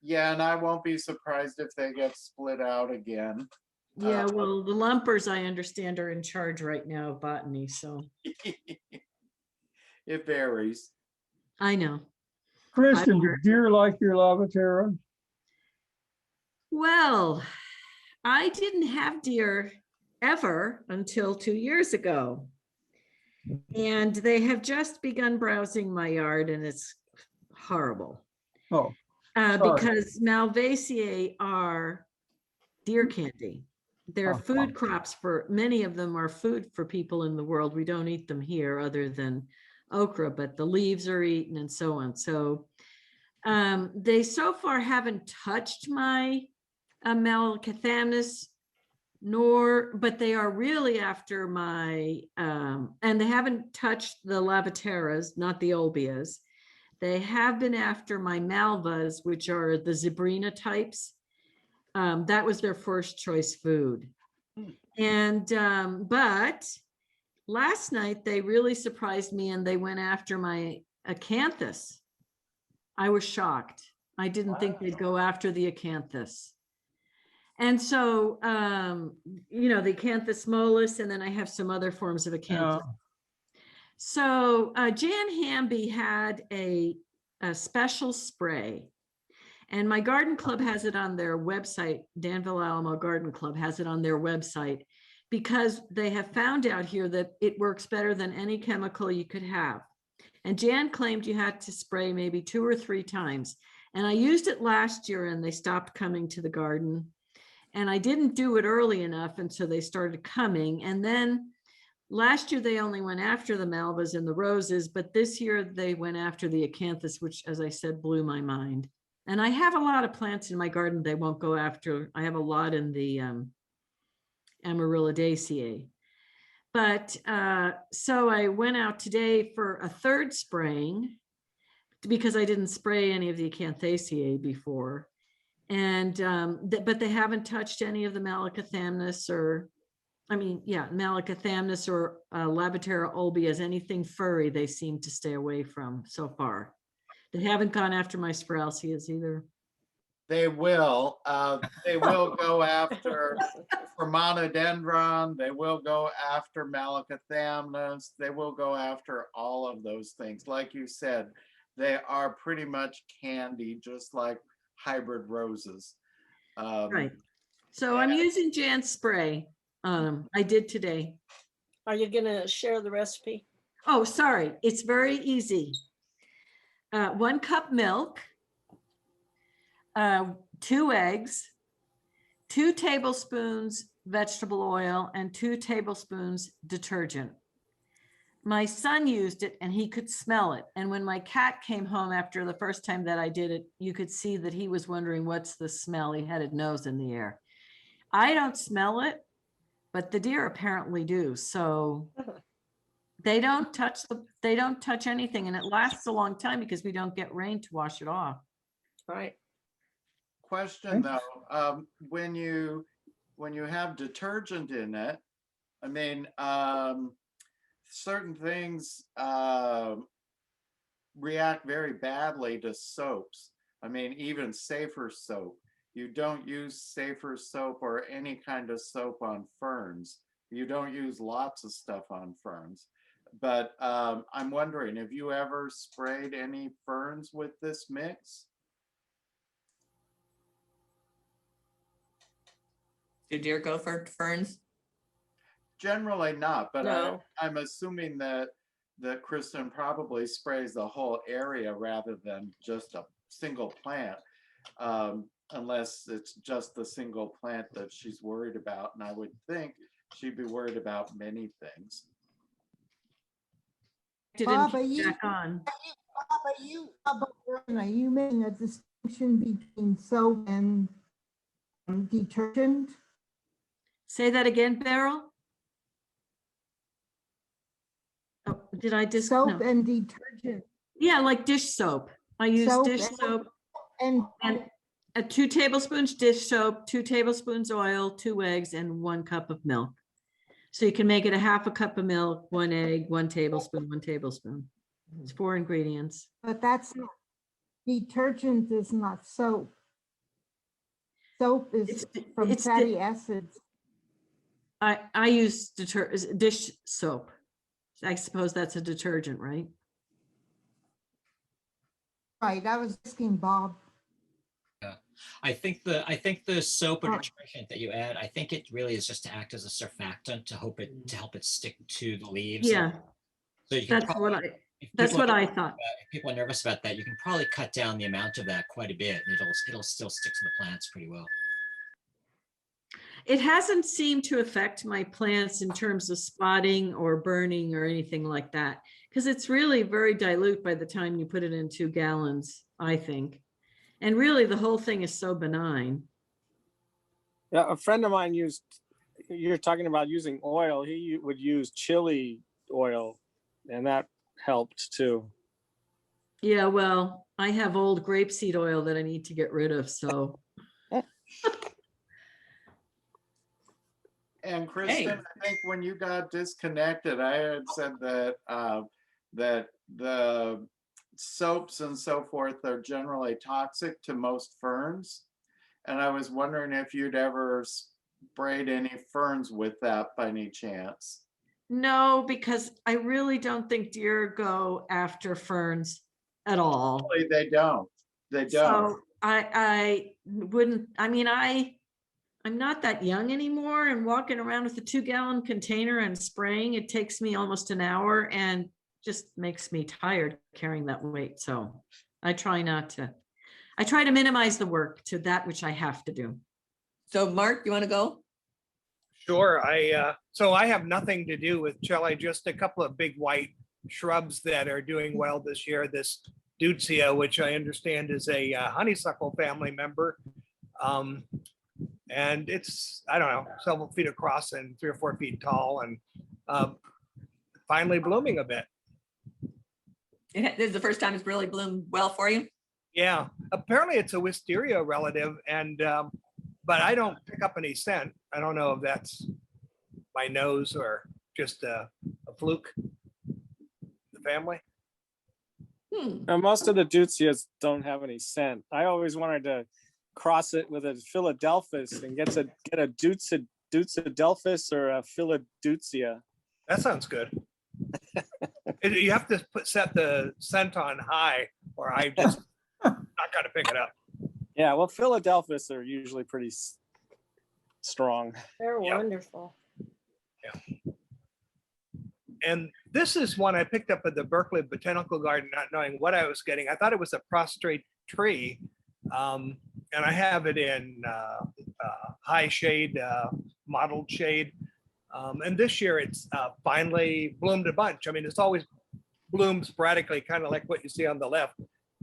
yeah, and I won't be surprised if they get split out again. Yeah, well, the lumpers, I understand, are in charge right now of botany, so It varies. I know. Kristen, do deer like your Lavaterra? Well, I didn't have deer ever until 2 years ago. And they have just begun browsing my yard, and it's horrible. Oh, sorry. Because Malvaceae are deer candy. They're Oh. food crops for, many of them are food for people in the world. We don't eat them here other than okra, but the leaves are eaten and so on. So they so far haven't touched my Malacathamnus, but they are really after my, and they haven't touched the Lavaterras, not the Olbias. They have been after my Malvas, which are the Zebrina types. That was their first choice food. And, but last night they really surprised me and they went after my acanthus. I was shocked. I didn't think they'd go after the acanthus. And so, you know, the acanthus mollis, and then I have some other forms of acanthus. So Jan Hamby had a special spray, and my garden club has it on their website. Danville Alamo Garden Club has it on their website because they have found out here that it works better than any chemical you could have. And Jan claimed you had to spray maybe 2 or 3 times. And I used it last year and they stopped coming to the garden. And I didn't do it early enough. And so they started coming. And then last year they only went after the malvas and the roses, but this year they went after the acanthus, which, as I said, blew my mind. And I have a lot of plants in my garden they won't go after. I have a lot in the Amaryllidaceae. But so I went out today for a 3rd spraying because I didn't spray any of the Acanthaceae before. And but they haven't touched any of the Malacathamnus or, I mean, yeah, Malacathamnus or Lavaterra olbias, anything furry they seem to stay away from so far. They haven't gone after my Spiralsias either. They will. They will go after Monodendron. They will go after Malacathamnus. They will go after all of those things. Like you said, they are pretty much candy, just like hybrid roses. Right. So I'm using Jan's spray. I did today. Are you gonna share the recipe? Oh, sorry. It's very easy. 1 cup milk, 2 eggs, 2 tablespoons vegetable oil, and 2 tablespoons detergent. My son used it and he could smell it. And when my cat came home after the first time that I did it, you could see that he was wondering what's the smell. He had his nose in the air. I don't smell it, but the deer apparently do. So they don't touch anything, and it lasts a long time because we don't get rain to wash it off. Right. Question though, when you have detergent in it, I mean, certain things react very badly to soaps. I mean, even safer soap. You don't use safer soap or any kind of soap on ferns. You don't use lots of stuff on ferns. But I'm wondering, have you ever sprayed any ferns with this mix? Do deer go for ferns? Generally not, but No. I'm assuming that Kristen probably sprays the whole area rather than just a single plant, unless it's just the single plant that she's worried about. And I would think she'd be worried about many things. Didn't Bob, back on. are you making a distinction between soap and detergent? Say that again, Beryl? Oh, did I just? Soap No. and detergent. Yeah, like dish soap. I use Soap dish and- soap And and 2 tablespoons dish soap, 2 tablespoons oil, 2 eggs, and 1 cup of milk. So you can make it a half a cup of milk, 1 egg, 1 tablespoon, 1 tablespoon. It's 4 ingredients. but that's not, detergent is not soap. Soap is from it's fatty acids. I use dish soap. I suppose that's a detergent, right? Right, I was asking Bob. I think the soap or detergent that you add, I think it really is just to act as a surfactant to help it stick to the leaves. Yeah, So you can that's probably, what I thought. if people are nervous about that, you can probably cut down the amount of that quite a bit, and it'll still stick to the plants pretty well. It hasn't seemed to affect my plants in terms of spotting or burning or anything like that, because it's really very dilute by the time you put it in 2 gallons, I think. And really, the whole thing is so benign. Yeah, a friend of mine you're talking about using oil. He would use chili oil, and that helped too. Yeah, well, I have old grapeseed oil that I need to get rid of, so. And Kristen, I think when you got disconnected, I had said that that the soaps and so forth are generally toxic to most ferns. And I was wondering if you'd ever sprayed any ferns with that by any chance. No, because I really don't think deer go after ferns at all. Really, they don't. They don't. So I wouldn't, I mean, I'm not that young anymore, and walking around with a 2-gallon container and spraying, it takes me almost an hour and just makes me tired carrying that weight. So I try to minimize the work to that which I have to do. So Mark, you want to go? Sure. So I have nothing to do with Chile, just a couple of big white shrubs that are doing well this year. This Deutzia, which I understand is a honeysuckle family member. And it's, I don't know, several feet across and 3 or 4 feet tall, and finally blooming a bit. This is the first time it's really bloomed well for you? Yeah, apparently it's a wisteria relative, and but I don't pick up any scent. I don't know if that's my nose or just a fluke. The family. Most of the Deutzias don't have any scent. I always wanted to cross it with a Philadelphus and get a Deutzadelphus or a Philadelphia. That sounds good. You have to set the scent on high, or I just not gonna pick it up. Yeah, well, Philadelphus are usually pretty strong. They're wonderful. Yeah. And this is one I picked up at the Berkeley Botanical Garden, not knowing what I was getting. I thought it was a prostrate tree, and I have it in high shade, mottled shade. And this year it's finally bloomed a bunch. I mean, it's always bloomed sporadically, kind of like what you see on the left.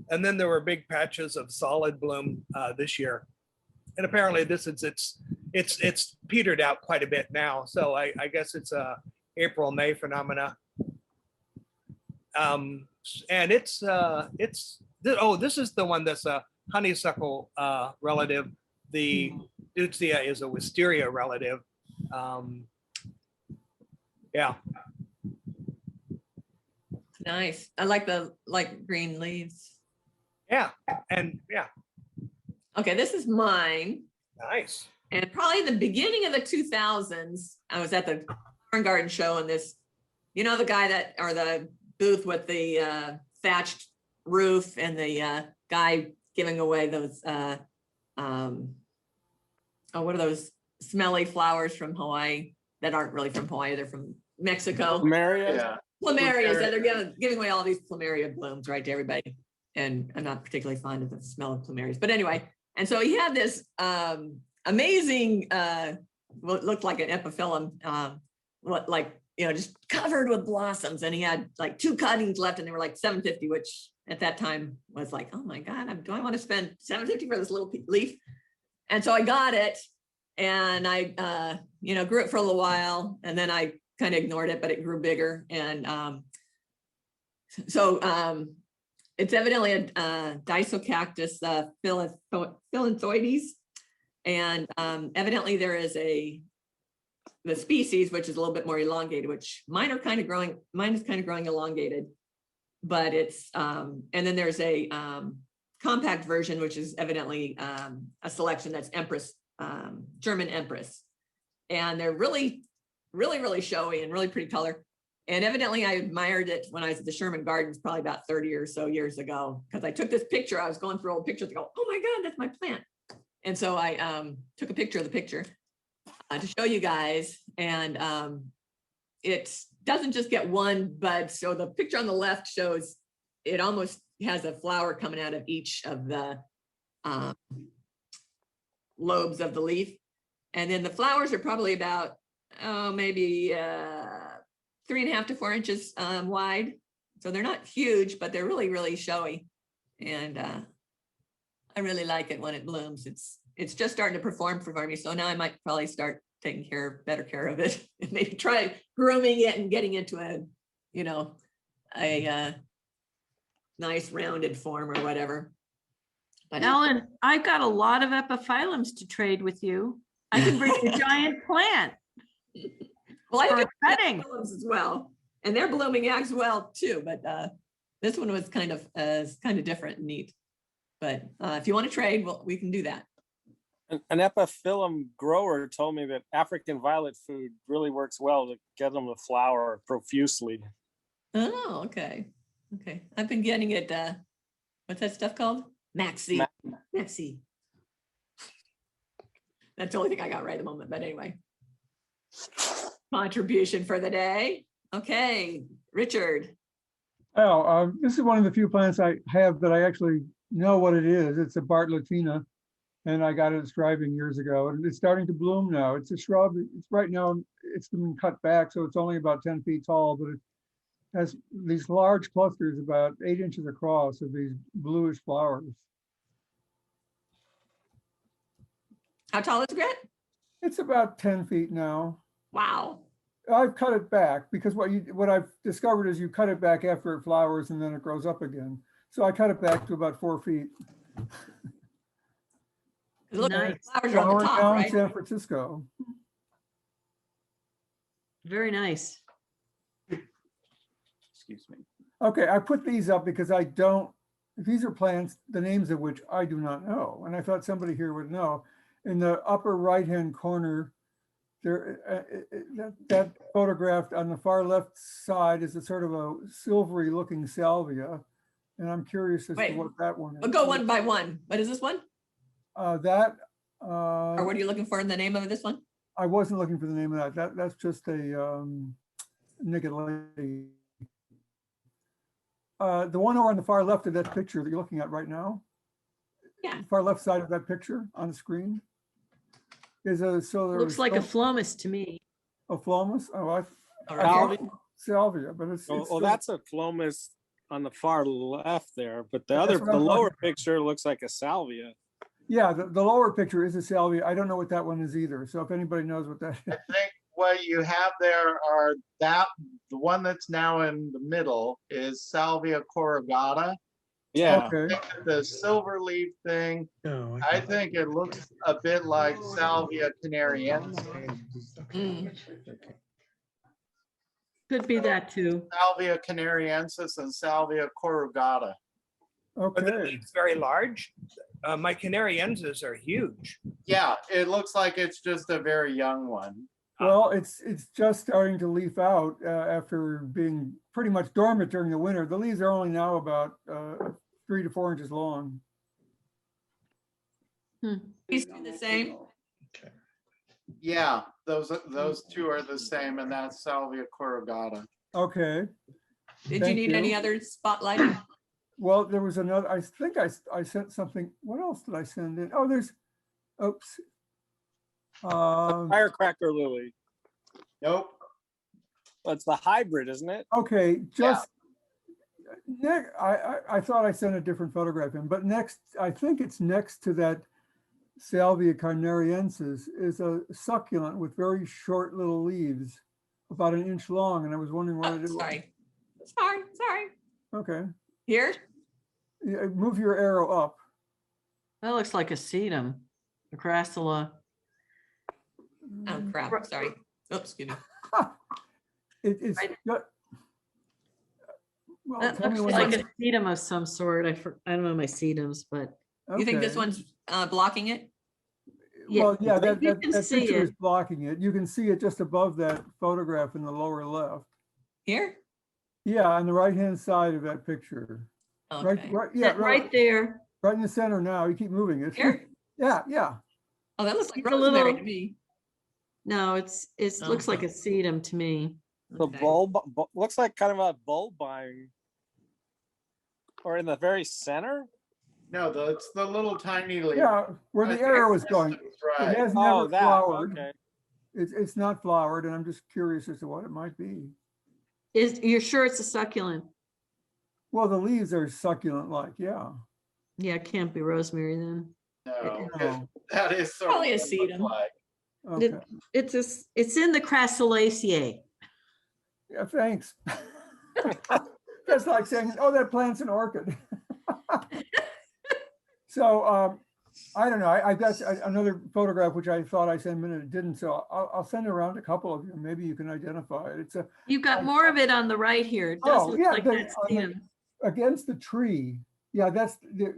And then there were big patches of solid bloom this year. And apparently this is it's petered out quite a bit now. So I guess it's a April, May phenomena. And this is the one that's a honeysuckle relative. The Deutzia is a wisteria relative. Yeah. Nice. I like the light green leaves. Yeah. And yeah. Okay, this is mine. Nice. And probably the beginning of the 2000s, I was at the Garden Show, and this you know, the guy that, or the booth with the thatched roof and the guy giving away those, oh, what are those smelly flowers from Hawaii that aren't really from Hawaii, they're from Mexico. Maria? Yeah. Plumerias, that they're giving away all these plumeria blooms, right, to everybody. And I'm not particularly fond of the smell of plumerias, but anyway. And so he had this amazing, what looked like an epiphyllum, like, you know, just covered with blossoms. And he had like 2 cuttings left and they were like $7.50, which at that time was like, oh my God, do I want to spend $7.50 for this little leaf? And so I got it and I, you know, grew it for a little while and then I kind of ignored it, but it grew bigger. And it's evidently a Disocactus philanthoides. And evidently there is the species, which is a little bit more elongated, which mine is kind of growing elongated, but it's, and then there's a compact version, which is evidently a selection that's Empress, German Empress. And they're really showy and really pretty color. And evidently I admired it when I was at the Sherman Gardens, probably about 30 or so years ago, because I took this picture. I was going through old pictures to go, oh my God, that's my plant. And so I took a picture of the picture to show you guys. And it doesn't just get one bud. So the picture on the left shows it almost has a flower coming out of each of the lobes of the leaf. And then the flowers are probably about, maybe 3.5 to 4 inches wide. So they're not huge, but they're really showy. And I really like it when it blooms. It's just starting to perform for me. So now I might probably start taking better care of it and maybe try grooming it and getting into a, you know, a nice rounded form or whatever. But Ellen, I've got a lot of epiphyllums to trade with you. I can bring a giant plant. well, I for think a cutting. as well, and they're blooming as well too. But this one was kind of different and neat. But if you want to trade, well, we can do that. An epiphyllum grower told me that African violet food really works well to get them to flower profusely. Oh, okay. Okay. I've been getting it. What's that stuff called? Maxi. Maxi. That's the only thing I got right at the moment. But anyway. Contribution for the day. Okay. Richard. Oh, this is one of the few plants I have that I actually know what it is. It's a Bartlettina, and I got it at Striving years ago, and it's starting to bloom now. It's a shrub. It's right now, it's been cut back, so it's only about 10 feet tall, but it has these large clusters about 8 inches across of these bluish flowers. How tall is it? It's about 10 feet now. Wow. I've cut it back because what I've discovered is you cut it back after it flowers and then it grows up again. So I cut it back to about 4 feet. Look, Nice. flowers are on the Flowering top, down right? San Francisco. Very nice. Excuse me. Okay, I put these up because these are plants, the names of which I do not know. And I thought somebody here would know. In the upper right-hand corner, there, that photograph on the far left side is a sort of a silvery looking salvia. And I'm curious as to what that one is. We'll go one by one. What is this one? Or what are you looking for in the name of this one? I wasn't looking for the name of that. That's just a naked lady. The one over on the far left of that picture that you're looking at right now. Yeah. Far left side of that picture on the screen is Looks like a phlomis to me. A phlomis? Oh, salvia, but it's. Well, that's a phlomis on the far left there, but the lower picture looks like a salvia. Yeah, the lower picture is a salvia. I don't know what that one is either. So if anybody knows what that is. I think what you have there are the one that's now in the middle is Salvia corrugata. Yeah. Okay. The silver leaf thing, No, I think it looks a bit like Salvia canariensis. Could be that too. Salvia canariensis and Salvia corrugata. But the Okay. leaf's very large. My canarienses are huge. Yeah, it looks like it's just a very young one. Well, it's just starting to leaf out after being pretty much dormant during the winter. The leaves are only now about 3 to 4 inches long. You see the same? Yeah, those two are the same, and that's Salvia corrugata. Okay. Did you Thank need you. any other spotlighting? Well, there was another, I think I sent something. What else did I send in? Oh, oops. Firecracker lily. Nope. Well, it's the hybrid, isn't it? Okay, just next, I thought I sent a different photograph in, but next, I think it's next to that Salvia carnariensis is a succulent with very short little leaves, about 1 inch long, and I was wondering what it was. Sorry. Okay. Here? Yeah, move your arrow up. That looks like a sedum, a crassula. Oh, crap, sorry. Oops, excuse me. It's Right. well, That tell me looks when like you- a sedum of some sort. I don't know my sedums, but You think this okay. one's blocking it? Well, yeah, like you can that see picture is it. blocking it. You can see it just above that photograph in the lower left. Here? Yeah, on the right-hand side of that picture. Okay. Yeah, Right there. right in the center now. You keep moving it. Here? Yeah. Oh, that looks like It's a rosemary little- to me. No, it looks like a sedum to me. The Okay. bulb looks like kind of a bulbine. Or in the very center? No, it's the little tiny leaf. Yeah, where the arrow is going. Right. It has Oh, never that, flowered. okay. It's not flowered, and I'm just curious as to what it might be. You're sure it's a succulent? Well, the leaves are succulent-like, yeah. Yeah, it can't be rosemary then. No, No. that is sort Probably a of what it looks sedum. like. Okay, It's in the Crassulaceae. yeah, thanks. That's like saying, oh, that plant's an orchid. So I don't know. That's another photograph which I thought I sent in and it didn't. So I'll send it around to a couple of you. Maybe you can identify it. It's You've got more of it on the right here. It does Oh, look yeah, like that sedum. against the tree. Yeah,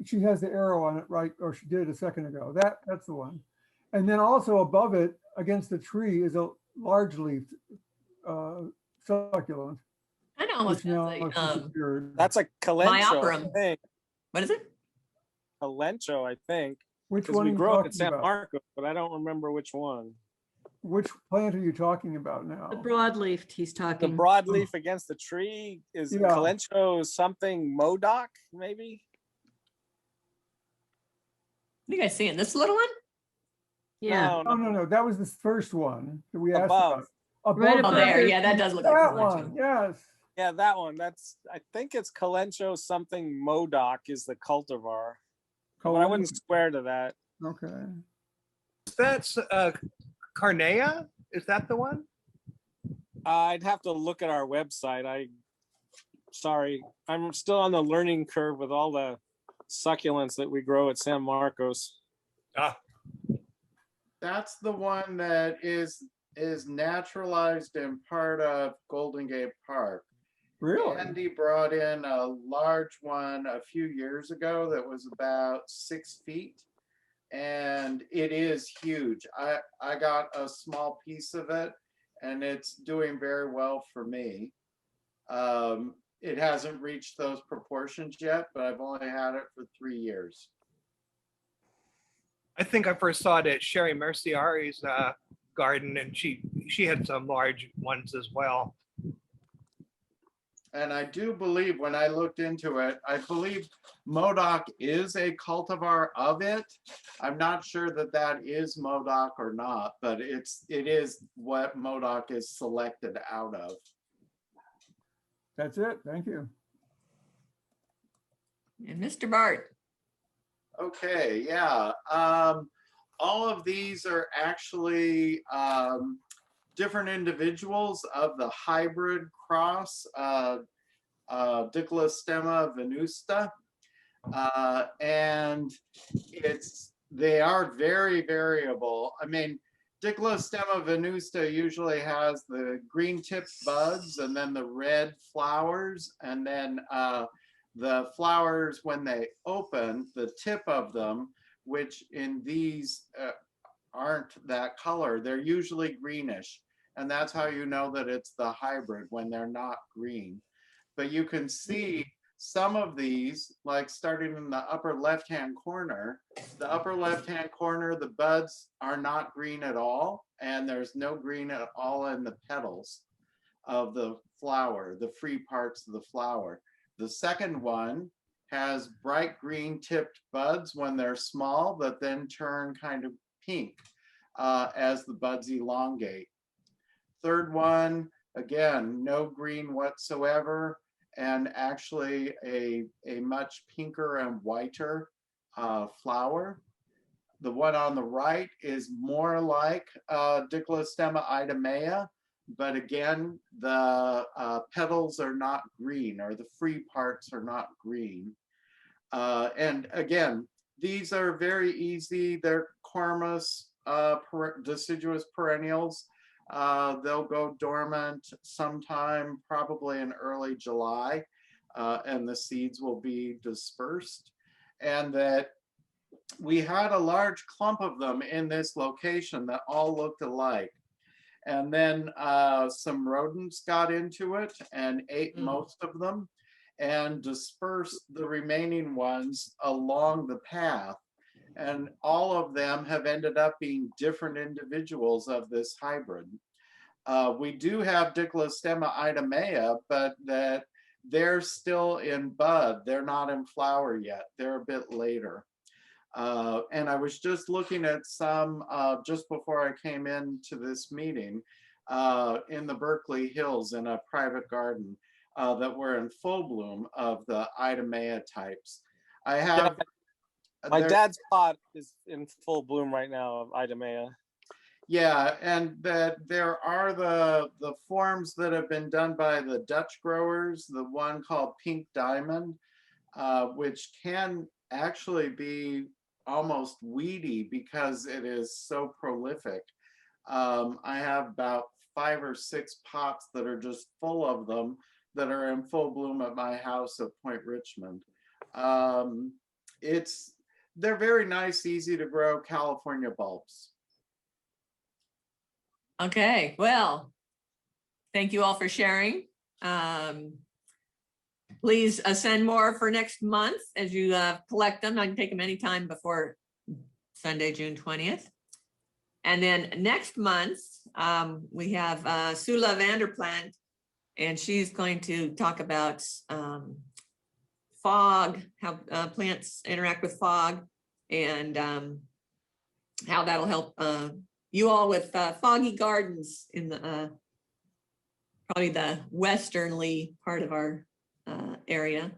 she has the arrow on it, right? Or she did a second ago. That's the one. And then also above it, against the tree, is a large leafed succulent. I know almost Which now has has a, disappeared. That's a calencho, I Myoperum. think. what is it? Calencho, I think. Which Because one we are you grew up in talking San about? Marcos, but I don't remember which one. Which plant are you talking about now? The broadleaf he's The talking. broadleaf against the tree is Yeah. calencho something modoc, maybe? What are you guys seeing? This little one? Yeah. No. That was the first one that we asked Above. about. Above Right Oh, above that. there. Yeah, that does look like That a one, yes. Yeah, that one. I think it's calencho something modoc is the cultivar. But I wouldn't swear to that. Okay. That's Carnea? Is that the one? I'd have to look at our website. Sorry, I'm still on the learning curve with all the succulents that we grow at San Marcos. Ah, That's the one that is naturalized in part of Golden Gate Park. Really? Andy brought in a large one a few years ago that was about 6 feet, and it is huge. I got a small piece of it, and it's doing very well for me. It hasn't reached those proportions yet, but I've only had it for 3 years. I think I first saw it at Sherry Merciari's garden, and she had some large ones as well. And I do believe when I looked into it, I believe Modoc is a cultivar of it. I'm not sure that is Modoc or not, but it is what Modoc is selected out of. That's it. Thank you. And Mr. Bart. Okay, yeah. All of these are actually different individuals of the hybrid cross, Diclostemma venusta. And they are very variable. I mean, Diclostemma venusta usually has the green tipped buds and then the red flowers, and then the flowers, when they open, the tip of them, which in these aren't that color, they're usually greenish. And that's how you know that it's the hybrid when they're not green. But you can see some of these, like starting in the upper left-hand corner, the buds are not green at all, and there's no green at all in the petals of the flower, the free parts of the flower. The second one has bright green tipped buds when they're small, that then turn kind of pink as the buds elongate. Third one, again, no green whatsoever, and actually a much pinker and whiter flower. The one on the right is more like Diclostemma idomea, but again, the petals are not green, or the free parts are not green. And again, these are very easy. They're cormous, deciduous perennials. They'll go dormant sometime, probably in early July, and the seeds will be dispersed. And that we had a large clump of them in this location that all looked alike. And then some rodents got into it and ate most of them and dispersed the remaining ones along the path. And all of them have ended up being different individuals of this hybrid. We do have Diclostemma idomea, but that they're still in bud. They're not in flower yet. They're a bit later. And I was just looking at some, just before I came into this meeting, in the Berkeley Hills in a private garden that were in full bloom of the idomea types. I have... My dad's pot is in full bloom right now of idomea. Yeah, and that there are the forms that have been done by the Dutch growers, the one called Pink Diamond, which can actually be almost weedy because it is so prolific. I have about 5 or 6 pots that are just full of them that are in full bloom at my house at Point Richmond. They're very nice, easy to grow California bulbs. Okay, well, thank you all for sharing. Please send more for next month as you collect them. I can take them anytime before Sunday, June 20th. And then next month, we have Sula Vanderplant, and she's going to talk about fog, how plants interact with fog, and how that'll help you all with foggy gardens in the probably the westernly part of our area.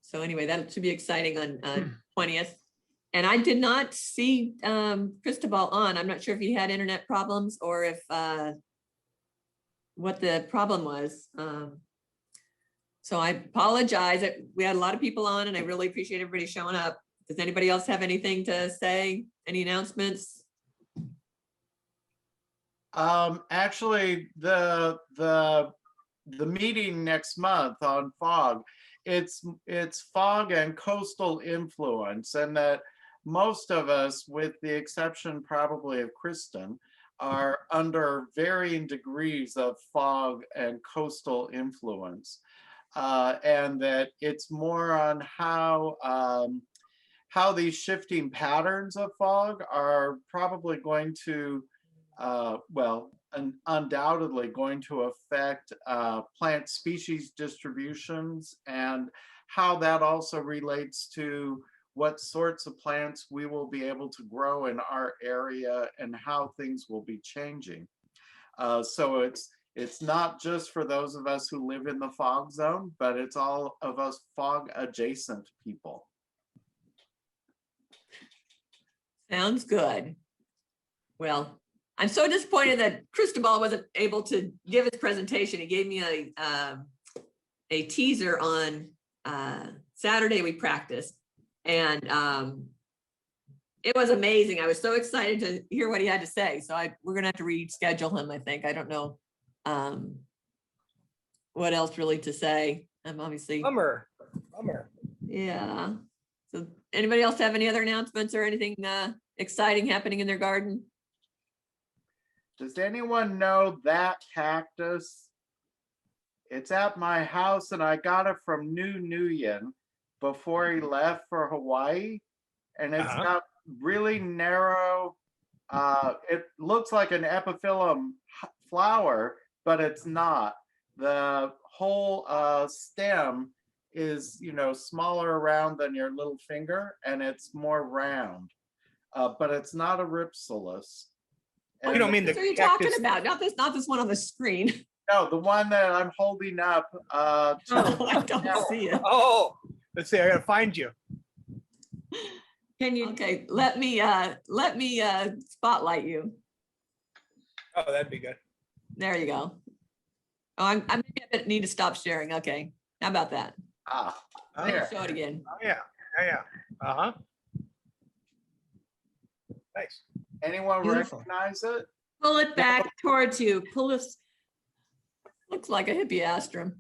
So anyway, that should be exciting on 20th. And I did not see Cristobal on. I'm not sure if he had internet problems or if what the problem was. So I apologize. We had a lot of people on, and I really appreciate everybody showing up. Does anybody else have anything to say? Any announcements? Actually, the meeting next month on fog, it's fog and coastal influence, and that most of us, with the exception probably of Kristen, are under varying degrees of fog and coastal influence, and that it's more on how these shifting patterns of fog are probably going to undoubtedly going to affect plant species distributions, and how that also relates to what sorts of plants we will be able to grow in our area and how things will be changing. So it's not just for those of us who live in the fog zone, but it's all of us fog adjacent people. Sounds good. Well, I'm so disappointed that Cristobal wasn't able to give his presentation. He gave me a teaser on Saturday. We practiced, and it was amazing. I was so excited to hear what he had to say. So we're gonna have to reschedule him, I think. I don't know what else really to say. I'm obviously Bummer. Yeah. So anybody else have any other announcements or anything exciting happening in their garden? Does anyone know that cactus? It's at my house and I got it from New Nguyen before he left for Hawaii. And it's got really narrow, it looks like an epiphyllum flower, but it's not. The whole stem is, you know, smaller around than your little finger, and it's more round. But it's not a ripsalis. You don't mean the What are you talking cactus? about? Not this one on the screen. No, the one that I'm holding up. Oh, I don't see it. Oh, let's see. I gotta find you. Can you? Okay, let me spotlight you. Oh, that'd be good. There you go. Oh, I maybe need to stop sharing. Okay, how about that? There. Show it again. Oh, yeah. Yeah. Uh-huh. Nice. Anyone Beautiful. recognize it? Pull it back towards you. Pull us. Looks like a hippiastrum.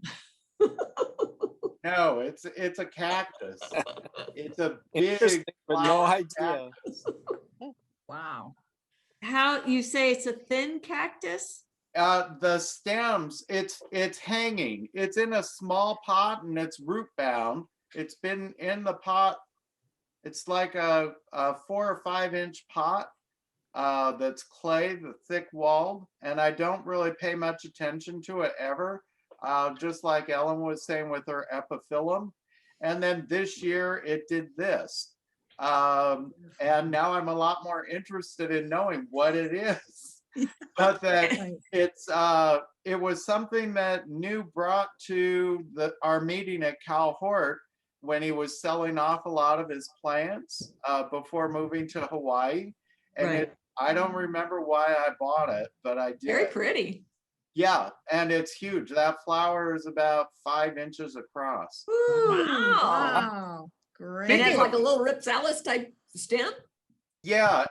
No, it's a cactus. It's a big, Interesting, but no flower idea. cactus. Wow. How you say it's a thin cactus? The stems, it's hanging. It's in a small pot and it's root bound. It's been in the pot. It's like a 4 or 5 inch pot that's clay, the thick walled, and I don't really pay much attention to it ever. Just like Ellen was saying with her epiphyllum. And then this year it did this. And now I'm a lot more interested in knowing what it is. But that it was something that New brought to our meeting at Cal Hort when he was selling off a lot of his plants before moving to Hawaii. And I don't remember why I bought it, but I did. Very pretty. Yeah, and it's huge. That flower is about 5 inches across. Wow. Wow, great. And it's like a little ripsalis type stem. Yeah,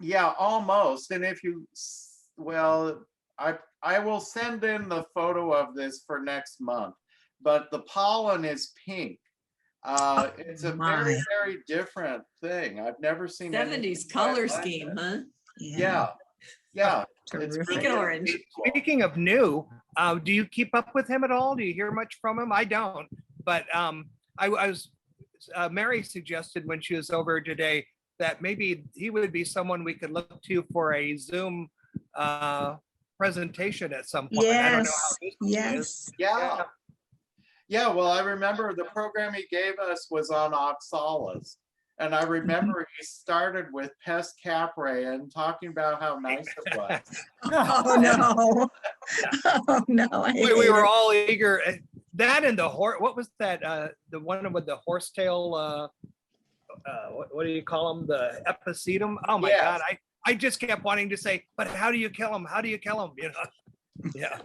yeah, almost. And if you, well, I will send in the photo of this for next month. But the pollen is pink. It's a very, very different thing. I've never seen 70s color scheme, huh? Yeah, yeah. It's Pink really and orange. beautiful. Speaking of New, do you keep up with him at all? Do you hear much from him? I don't. But I was Mary suggested when she was over today that maybe he would be someone we could look to for a Zoom presentation at some point. I don't know how Yes, this yes. Yeah. Yeah, well, I remember the program he gave us was on oxalis. And I remember he started with pest capre and talking about how nice it was. Oh, no. Oh, no. I we hate were it. all eager. That and the horse. What was that? The one with the horsetail. What do you call them? The epicetum. Oh my Yes. God! I just kept wanting to say, but how do you kill them? How do you kill them? You know? Yeah.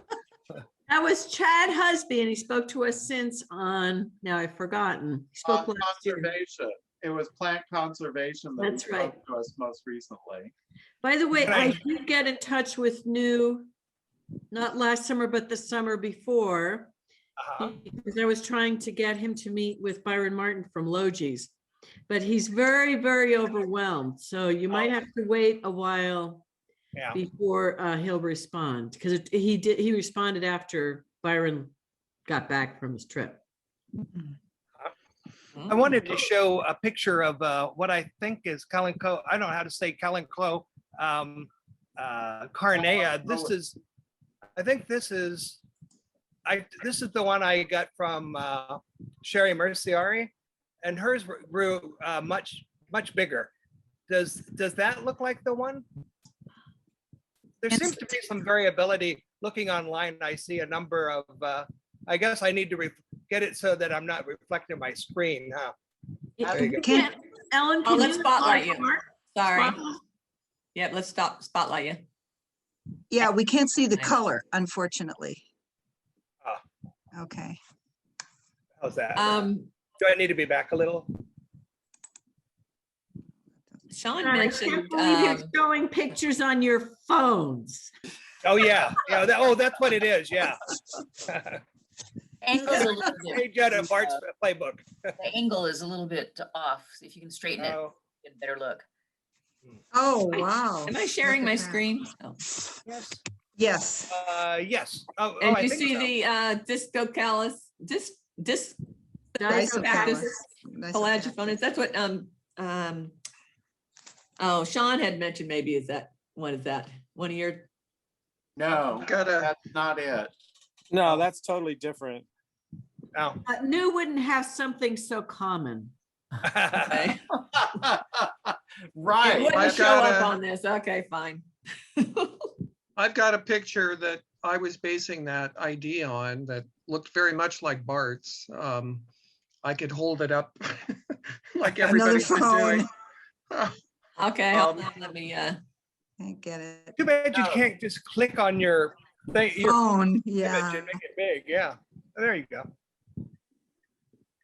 That was Chad Husby, and he spoke to us since on, now I've forgotten. He spoke On last year. conservation. It was plant conservation that That's he right. spoke to us most recently. By the way, I Right. did get in touch with New, not last summer, but the summer before, because I was trying to get him to meet with Byron Martin from Logis. But he's very, very overwhelmed. So you might have to wait a while Yeah. before he'll respond, because he responded after Byron got back from his trip. I wanted to show a picture of what I think is Kalanko. I don't know how to say Kalanko carnea. This is, I think this is the one I got from Sherry Merciari, and hers grew much bigger. Does that look like the one? There seems to be some variability. Looking online, I see a number of. I guess I need to get it so that I'm not reflecting my screen. Huh? There you go. Ellen, Oh, can let's you spotlight you. Mark? Sorry. Spotlight? Yep, let's spotlight you. Yeah, we can't see the color, unfortunately. Okay. How's that? Do Um, I need to be back a little? Sean I mentioned, can't believe you're showing pictures on your phones. Oh yeah, yeah. That's what it is. Yeah. Angle's a little Page bit, out of Bart's playbook. the angle is a little bit off. So if you can straighten it, Oh, get a better look. Oh, Am I- wow. Am I sharing Look my at that. screen? Oh. Yes. Yes. Yes. Oh, And I you think see so. the disco callus, disco Disocallis. cactus Disocallis. pelagiophonus. That's what oh, Sean had mentioned maybe is that one of your No, Got a, that's not it. No, that's totally different. Oh. New wouldn't have something so common. okay. It Right. wouldn't I've show got up a- on this. Okay, fine. I've got a picture that I was basing that ID on that looked very much like Bart's. I could hold it up like Another everybody's been doing. phone. Okay, hold Um, on, let me I get it. Too bad you can't just click on your thing, your Phone, image yeah. and make it big. Yeah. There you go.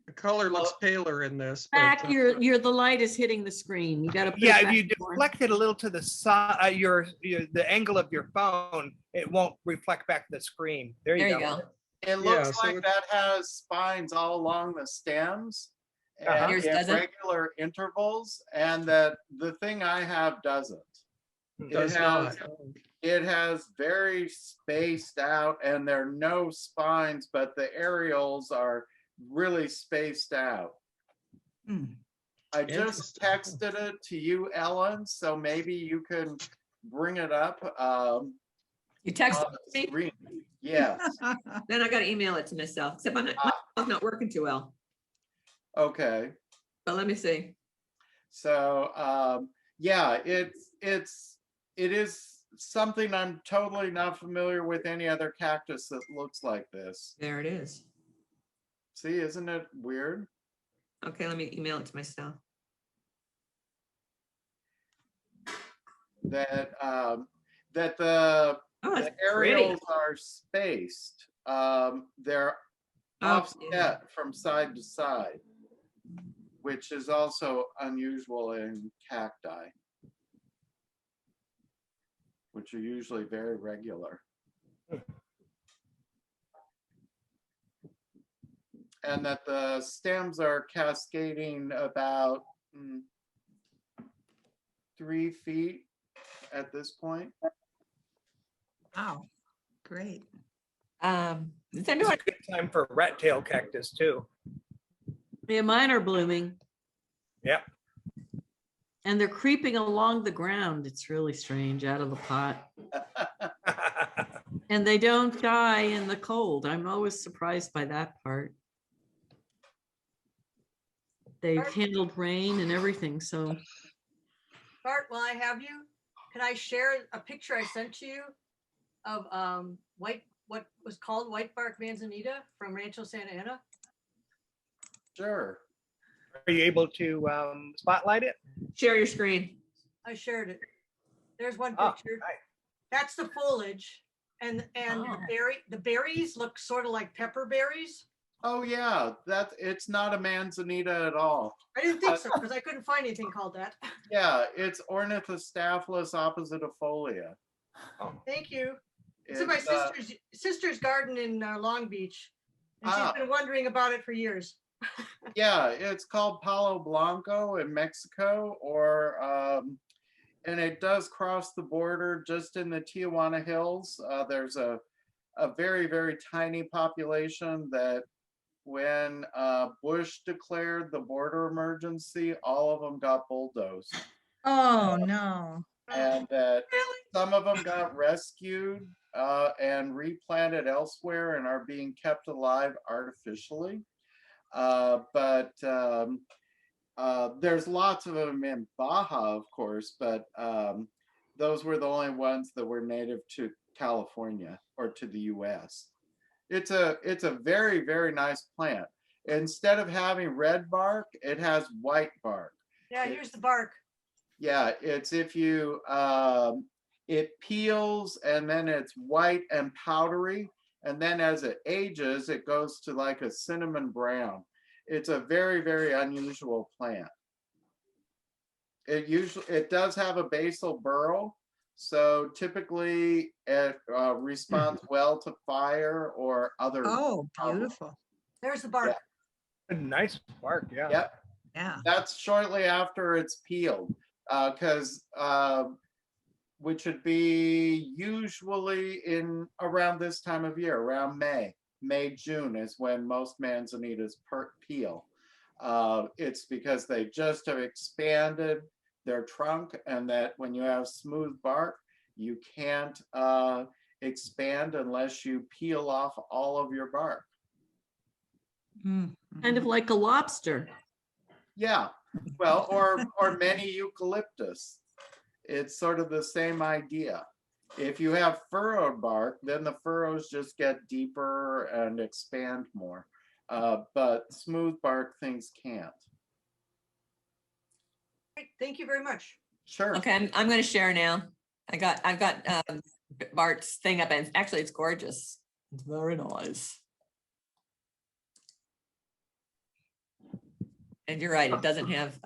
The color looks paler in this. but, Back, the light is hitting the screen. You got to. Yeah, if you deflect it a little to the side, the angle of your phone, it won't reflect back to the screen. There you go. It looks Yeah, so like that has spines all along the stems Uh-huh. and Yours in doesn't? regular intervals, and that the thing I have doesn't. Does not. It has very spaced out, and there are no spines, but the areoles are really spaced out. Hmm. I just Interesting. texted it to you, Ellen, so maybe you can bring it up. You text on the me? screen. Yes. Then I gotta email it to myself, except my phone's not working too well, Okay. but let me see. So yeah, it is something I'm totally not familiar with any other cactus that looks like this. There it is. See, isn't it weird? Okay, let me email it to myself. That the Oh, the it's pretty. areoles are spaced. They're Oh, offset yeah. from side to side, which is also unusual in cacti, which are usually very regular. And that the stems are cascading about 3 feet at this point. Wow, great. Does It's anyone, a good time for rat tail cactus too. Yeah, mine are blooming Yep. and they're creeping along the ground. It's really strange out of the pot. And they don't die in the cold. I'm always surprised by that part. They've handled rain and everything, so. Bart, while I have you, can I share a picture I sent to you of what was called white bark manzanita from Rancho Santa Ana? Sure. Are you able to spotlight it? share your screen? I shared it. There's one Oh, picture. nice. That's the foliage, and Oh. the berries look sort of like pepper berries. Oh yeah, it's not a manzanita at all. I didn't think so because I couldn't find anything called that. Yeah, it's Ornithostaphylus oppositifolia. Thank you. It's in my It's, sister's garden in Long Beach, and Ah. she's been wondering about it for years. yeah, it's called Palo Blanco in Mexico, and it does cross the border just in the Tijuana Hills. There's a very, very tiny population that when Bush declared the border emergency, all of them got bulldozed. Oh, no. And that some of them got rescued and replanted elsewhere and are being kept alive artificially. But there's lots of them in Baja, of course, but those were the only ones that were native to California or to the US. It's a very, very nice plant. Instead of having red bark, it has white bark. Yeah, here's the bark. Yeah, it's if you, it peels and then it's white and powdery. And then as it ages, it goes to like a cinnamon brown. It's a very, very unusual plant. It does have a basal burrow. So typically it responds well to fire or other. Oh, beautiful. There's the bark. A nice bark, yeah. Yep. Yeah. That's shortly after it's peeled. because which would be usually in around this time of year, around May, June is when most manzanitas peel. It's because they just have expanded their trunk, and that when you have smooth bark, you can't expand unless you peel off all of your bark. Kind of like a lobster. Yeah, well, or many eucalyptus. It's sort of the same idea. If you have furrowed bark, then the furrows just get deeper and expand more. But smooth bark things can't. Great, thank you very much. Sure. Okay, I'm going to share now. I've got Bart's thing up, and actually it's gorgeous. It's very nice. And you're right, it doesn't have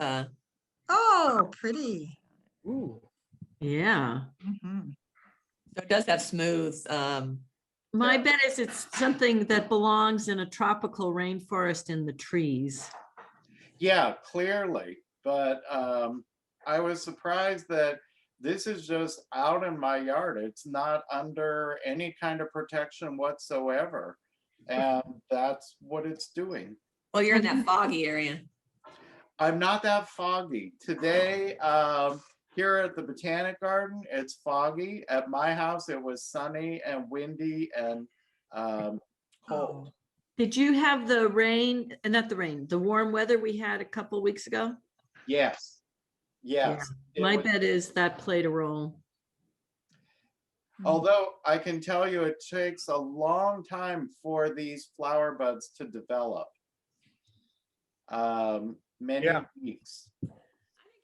Oh, pretty. Ooh. Yeah. Mhm. so it does have smooth My bet is it's something that belongs in a tropical rainforest in the trees. Yeah, clearly. But I was surprised that this is just out in my yard. It's not under any kind of protection whatsoever. And that's what it's doing. well, you're in that foggy area. I'm not that foggy. Today, here at the Botanic Garden, it's foggy. At my house, it was sunny and windy and cold. Did you have the rain, not the rain, the warm weather we had a couple weeks ago? Yes. Yes. It My was- bet is that played a role. Although I can tell you it takes a long time for these flower buds to develop. Many Yeah. weeks.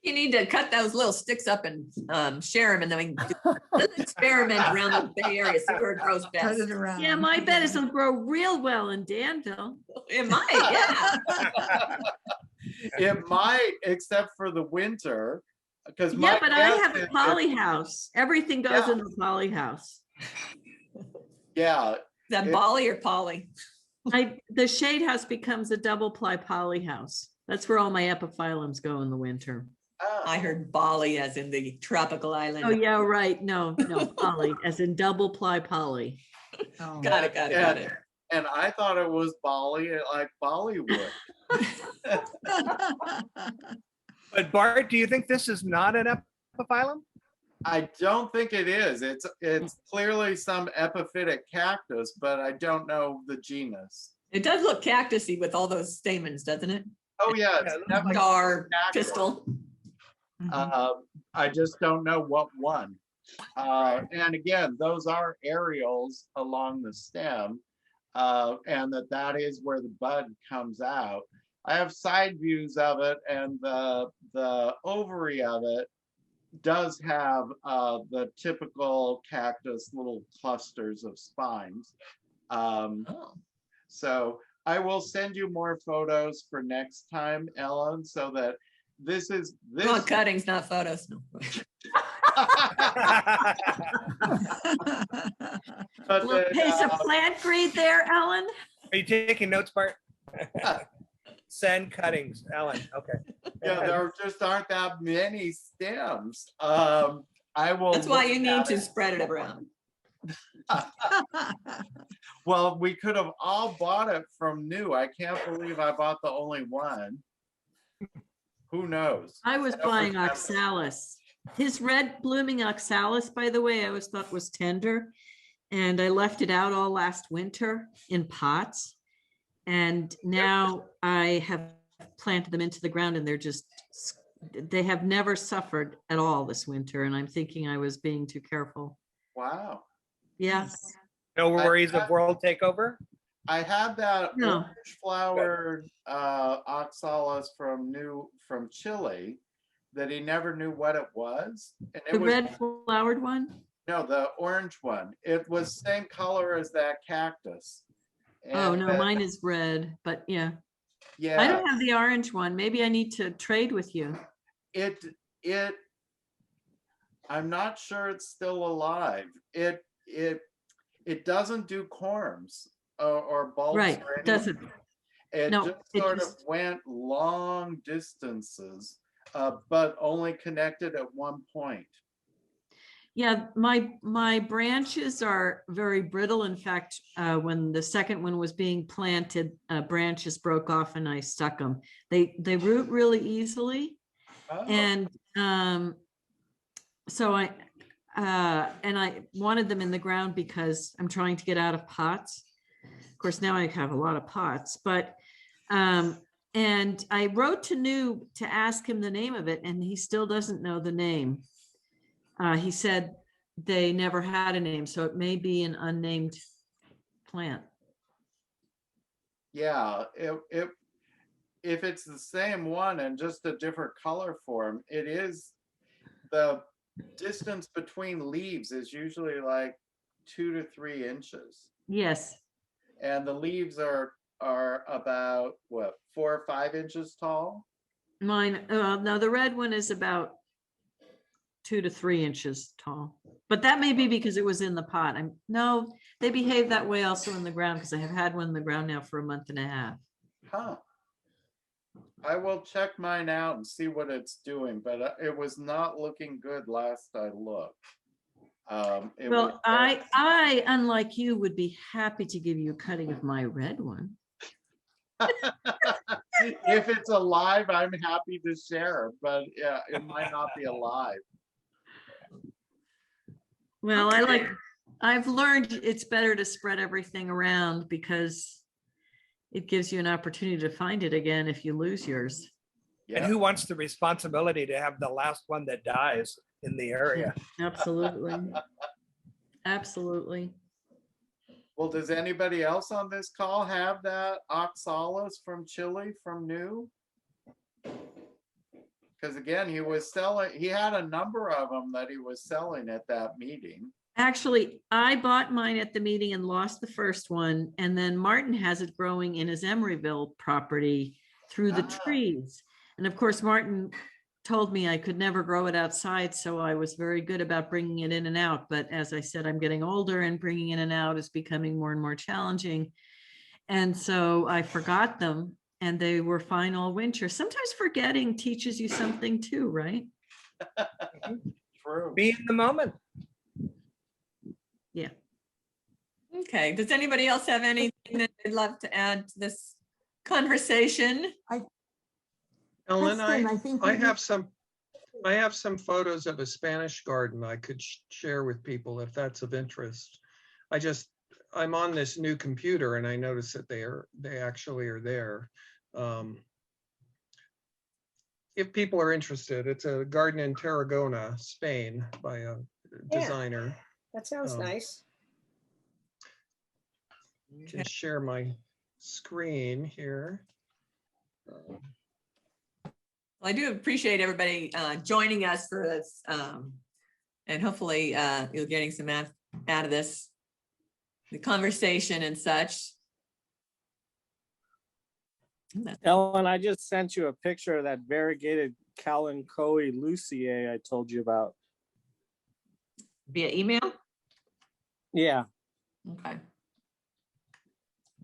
You need to cut those little sticks up and share them, and then we can do let's experiment around the Bay Area, see where it grows Cut best. it around. Yeah, my bet is it'll grow real well in Danville. It might, yeah. It might, except for the winter, because Yeah, but I have a poly house. Everything goes Yeah. in the poly house. Yeah, Is that It- Bali or Polly? The shade house becomes a double ply poly house. That's where all my epiphyllums go in the winter. I heard Bali as in the tropical island. Oh, yeah, right. No, poly, as in double ply poly. Oh. Got it. and I thought it was Bali, like Bollywood. But Bart, do you think this is not an epiphyllum? I don't think it is. It's clearly some epiphytic cactus, but I don't know the genus. It does look cactusy with all those stamens, doesn't it? Oh yeah, it's Yeah, it looks definitely Star, cactus. pistil. I just don't know what one. And again, those are areoles along the stem, and that is where the bud comes out. I have side views of it, and the ovary of it does have the typical cactus little clusters of spines. So I will send you more photos for next time, Ellen, so that this is this. Well, cuttings, not photos. No. But Little then, pace of plant breed there, Ellen? Are you taking notes, Bart? Send cuttings, Ellen. Okay. yeah, there just aren't that many stems. I will. That's why look you need at to it. spread it around. Well, we could have all bought it from new. I can't believe I bought the only one. Who knows? I was I don't buying remember. oxalis. His red blooming oxalis, by the way, I always thought was tender. And I left it out all last winter in pots. And now I have planted them into the ground, and they have never suffered at all this winter. And I'm thinking I was being too careful. Wow. Yeah. No worries of world takeover? I had that No. orange flowered oxalis from Chile that he never knew what it was. And it The was red flowered one? no, the orange one. It was same color as that cactus. Oh, And no, then- mine is red, but yeah. Yeah. I don't have the orange one. Maybe I need to trade with you. I'm not sure it's still alive. It doesn't do corms or bulbs Right, or anything. doesn't. It No, just it sort just- of went long distances but only connected at one point. Yeah, my branches are very brittle. In fact, when the second one was being planted, branches broke off and I stuck them. They root really easily. Oh. And so I wanted them in the ground because I'm trying to get out of pots. Of course, now I have a lot of pots, but and I wrote to New to ask him the name of it, and he still doesn't know the name. He said they never had a name, so it may be an unnamed plant. Yeah, if it's the same one and just a different color form, it is, the distance between leaves is usually like 2 to 3 inches. Yes. And the leaves are about what, 4 or 5 inches tall? Mine, no, the red one is about 2 to 3 inches tall, but that may be because it was in the pot. No, they behave that way also in the ground because I have had one in the ground now for a month and a half. Huh. I will check mine out and see what it's doing, but it was not looking good last I looked. Well, I, unlike you, would be happy to give you a cutting of my red one. If it's alive, I'm happy to share, but yeah, it might not be alive. Well, I've learned it's better to spread everything around because it gives you an opportunity to find it again if you lose yours. And who wants the responsibility to have the last one that dies in the area? Absolutely. Absolutely. Well, does anybody else on this call have that oxalis from Chile from New? Because again, he was selling, he had a number of them that he was selling at that meeting. Actually, I bought mine at the meeting and lost the first one. And then Martin has it growing in his Emeryville property through the trees. And of course, Martin told me I could never grow it outside. So I was very good about bringing it in and out. But as I said, I'm getting older and bringing in and out is becoming more and more challenging. And so I forgot them and they were fine all winter. Sometimes forgetting teaches you something too, right? True. Be in the moment. Yeah. Okay, does anybody else have anything that they'd love to add to this conversation? Ellen, Kristen, I think I we have some photos of a Spanish garden I could share with people if that's of interest. I'm on this new computer and I noticed that they actually are there. If people are interested, it's a garden in Tarragona, Spain, by a designer. That sounds nice. Can share my screen here. Well, I do appreciate everybody joining us for this, and hopefully you're getting some out of this, the conversation and such. Ellen, I just sent you a picture of that variegated Kalanchoe Lucier I told you about. Via email? Yeah. Okay.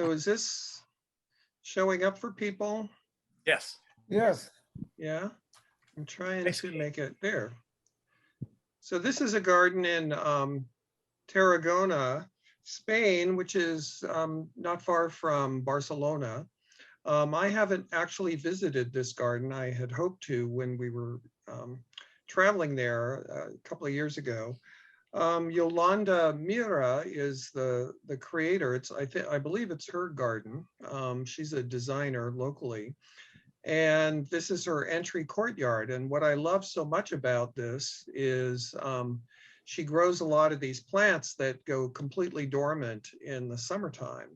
So is this showing up for people? Yes. Yes. Yeah, I'm trying to make it there. So this is a garden in Tarragona, Spain, which is not far from Barcelona. I haven't actually visited this garden. I had hoped to when we were traveling there a couple of years ago. Yolanda Mira is the creator. I believe it's her garden. She's a designer locally. And this is her entry courtyard. And what I love so much about this is she grows a lot of these plants that go completely dormant in the summertime.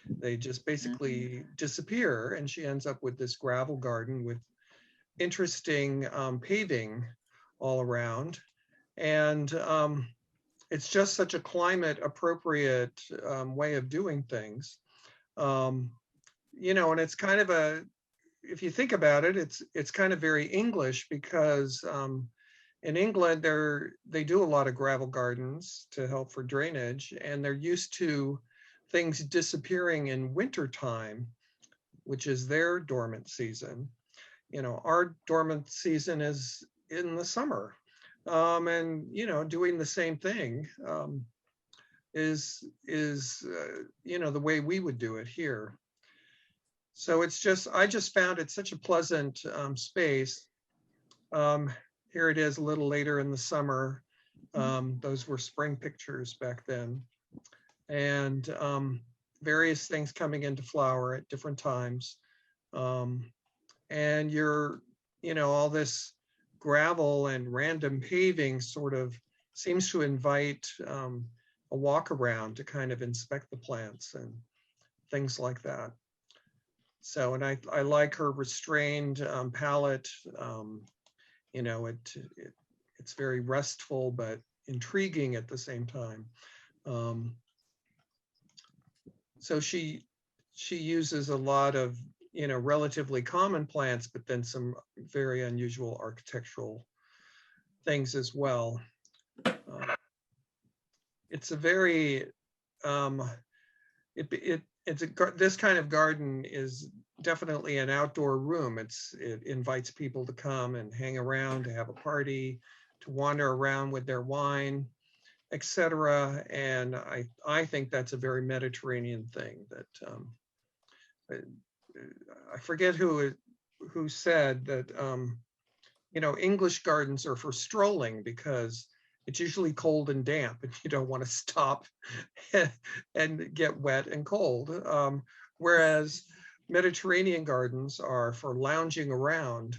They just basically disappear, and she ends up with this gravel garden with interesting paving all around. And it's just such a climate appropriate way of doing things. You know, and it's kind of if you think about it, it's kind of very English because in England, they do a lot of gravel gardens to help for drainage, and they're used to things disappearing in wintertime, which is their dormant season. our dormant season is in the summer. And, doing the same thing is the way we would do it here. So I just found it such a pleasant space. Here it is a little later in the summer. Those were spring pictures back then. And various things coming into flower at different times. And all this gravel and random paving sort of seems to invite a walk around to kind of inspect the plants and things like that. So, and I like her restrained palette. It's very restful, but intriguing at the same time. So she uses a lot of, relatively common plants, but then some very unusual architectural things as well. It's a very, this kind of garden is definitely an outdoor room. It invites people to come and hang around, to have a party, to wander around with their wine, etc. And I think that's a very Mediterranean thing that I forget who said that, English gardens are for strolling because it's usually cold and damp and you don't want to stop and get wet and cold. Whereas Mediterranean gardens are for lounging around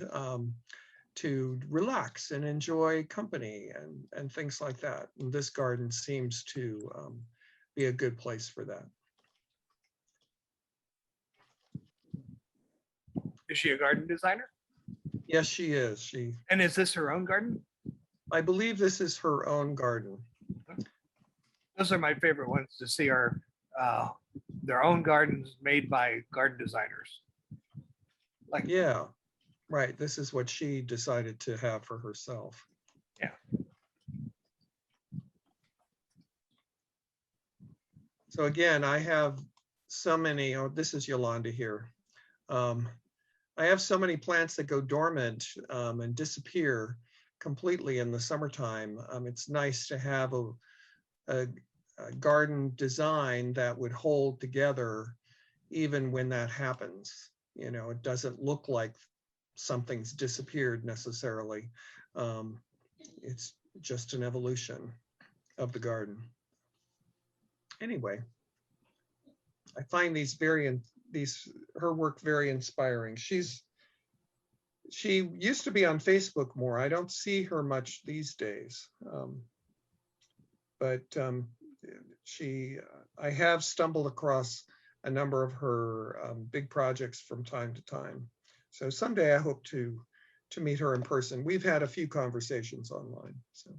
to relax and enjoy company and things like that. And this garden seems to be a good place for that. Is she a garden designer? Yes, she is. And is this her own garden? I believe this is her own garden. Those are my favorite ones to see, are their own gardens made by garden designers. Yeah, right. This is what she decided to have for herself. Yeah. So again, I have so many, this is Yolanda here. I have so many plants that go dormant and disappear completely in the summertime. It's nice to have a garden design that would hold together even when that happens. It doesn't look like something's disappeared necessarily. It's just an evolution of the garden. Anyway, I find her work very inspiring. She used to be on Facebook more. I don't see her much these days. But I have stumbled across a number of her big projects from time to time. So someday I hope to meet her in person. We've had a few conversations online. So.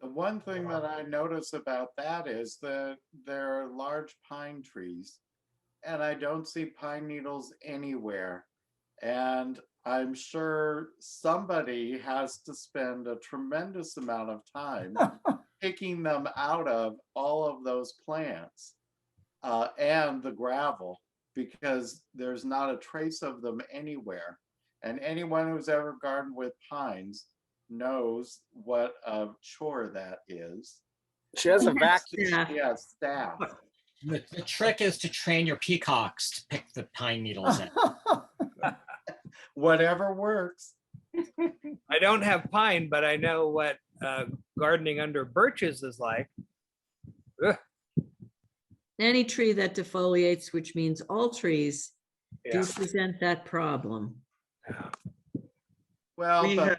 The one thing that I notice about that is that there are large pine trees, and I don't see pine needles anywhere. And I'm sure somebody has to spend a tremendous amount of time picking them out of all of those plants and the gravel, because there's not a trace of them anywhere. And anyone who's ever gardened with pines knows what a chore that is. She has a vacuum. She has staff. The trick is to train your peacocks to pick the pine needles in. Whatever works. I don't have pine, but I know what gardening under birches is like. Ugh. Any tree that defoliates, which means all trees, Yeah. do present that problem. Well,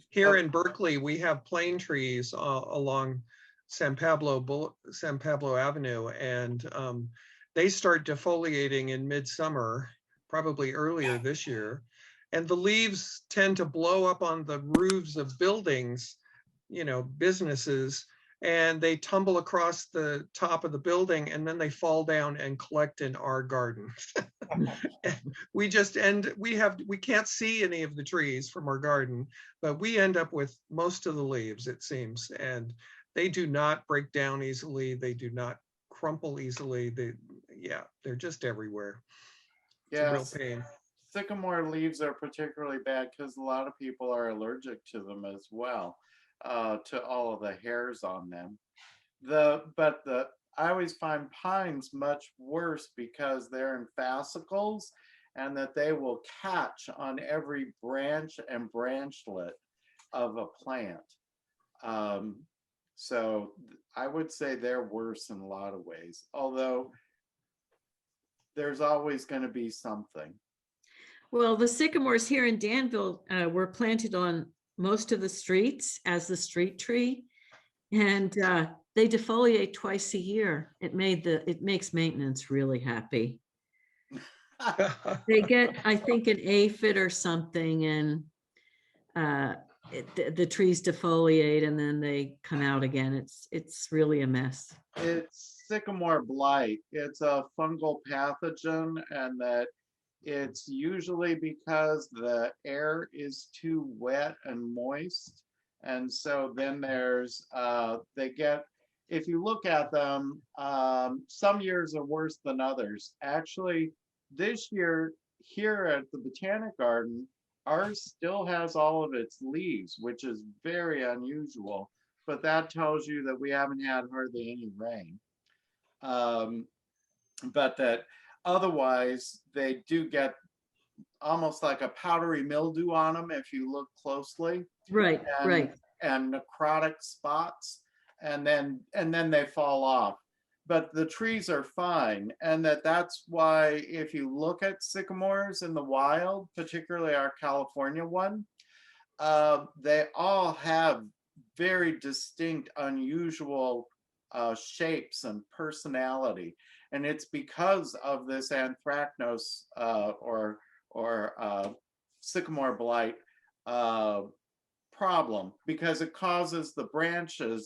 here in Berkeley, we have plane trees along San Pablo Avenue, and they start defoliating in midsummer, probably earlier this year. And the leaves tend to blow up on the roofs of buildings, businesses, and they tumble across the top of the building, and then they fall down and collect in our garden. We can't see any of the trees from our garden, but we end up with most of the leaves, it seems, and they do not break down easily. They do not crumple easily. yeah, they're just everywhere. It's a real Yes, pain. sycamore leaves are particularly bad because a lot of people are allergic to them as well, to all of the hairs on them. I always find pines much worse because they're in fascicles and that they will catch on every branch and branchlet of a plant. So I would say they're worse in a lot of ways, although there's always going to be something. Well, the sycamores here in Danville were planted on most of the streets as the street tree. And they defoliate twice a year. It makes maintenance really happy. They get, I think, an aphid or something, and the trees defoliate and then they come out again. It's really a mess. It's sycamore blight. It's a fungal pathogen, and that it's usually because the air is too wet and moist. And so then there's, if you look at them, some years are worse than others. Actually, this year here at the Botanic Garden, ours still has all of its leaves, which is very unusual, but that tells you that we haven't had hardly any rain. But that otherwise they do get almost like a powdery mildew on them if you look closely. Right, right. And necrotic spots, and then they fall off. But the trees are fine, and that's why if you look at sycamores in the wild, particularly our California one, they all have very distinct, unusual shapes and personality, and it's because of this anthracnose or sycamore blight problem, because it causes the branchlets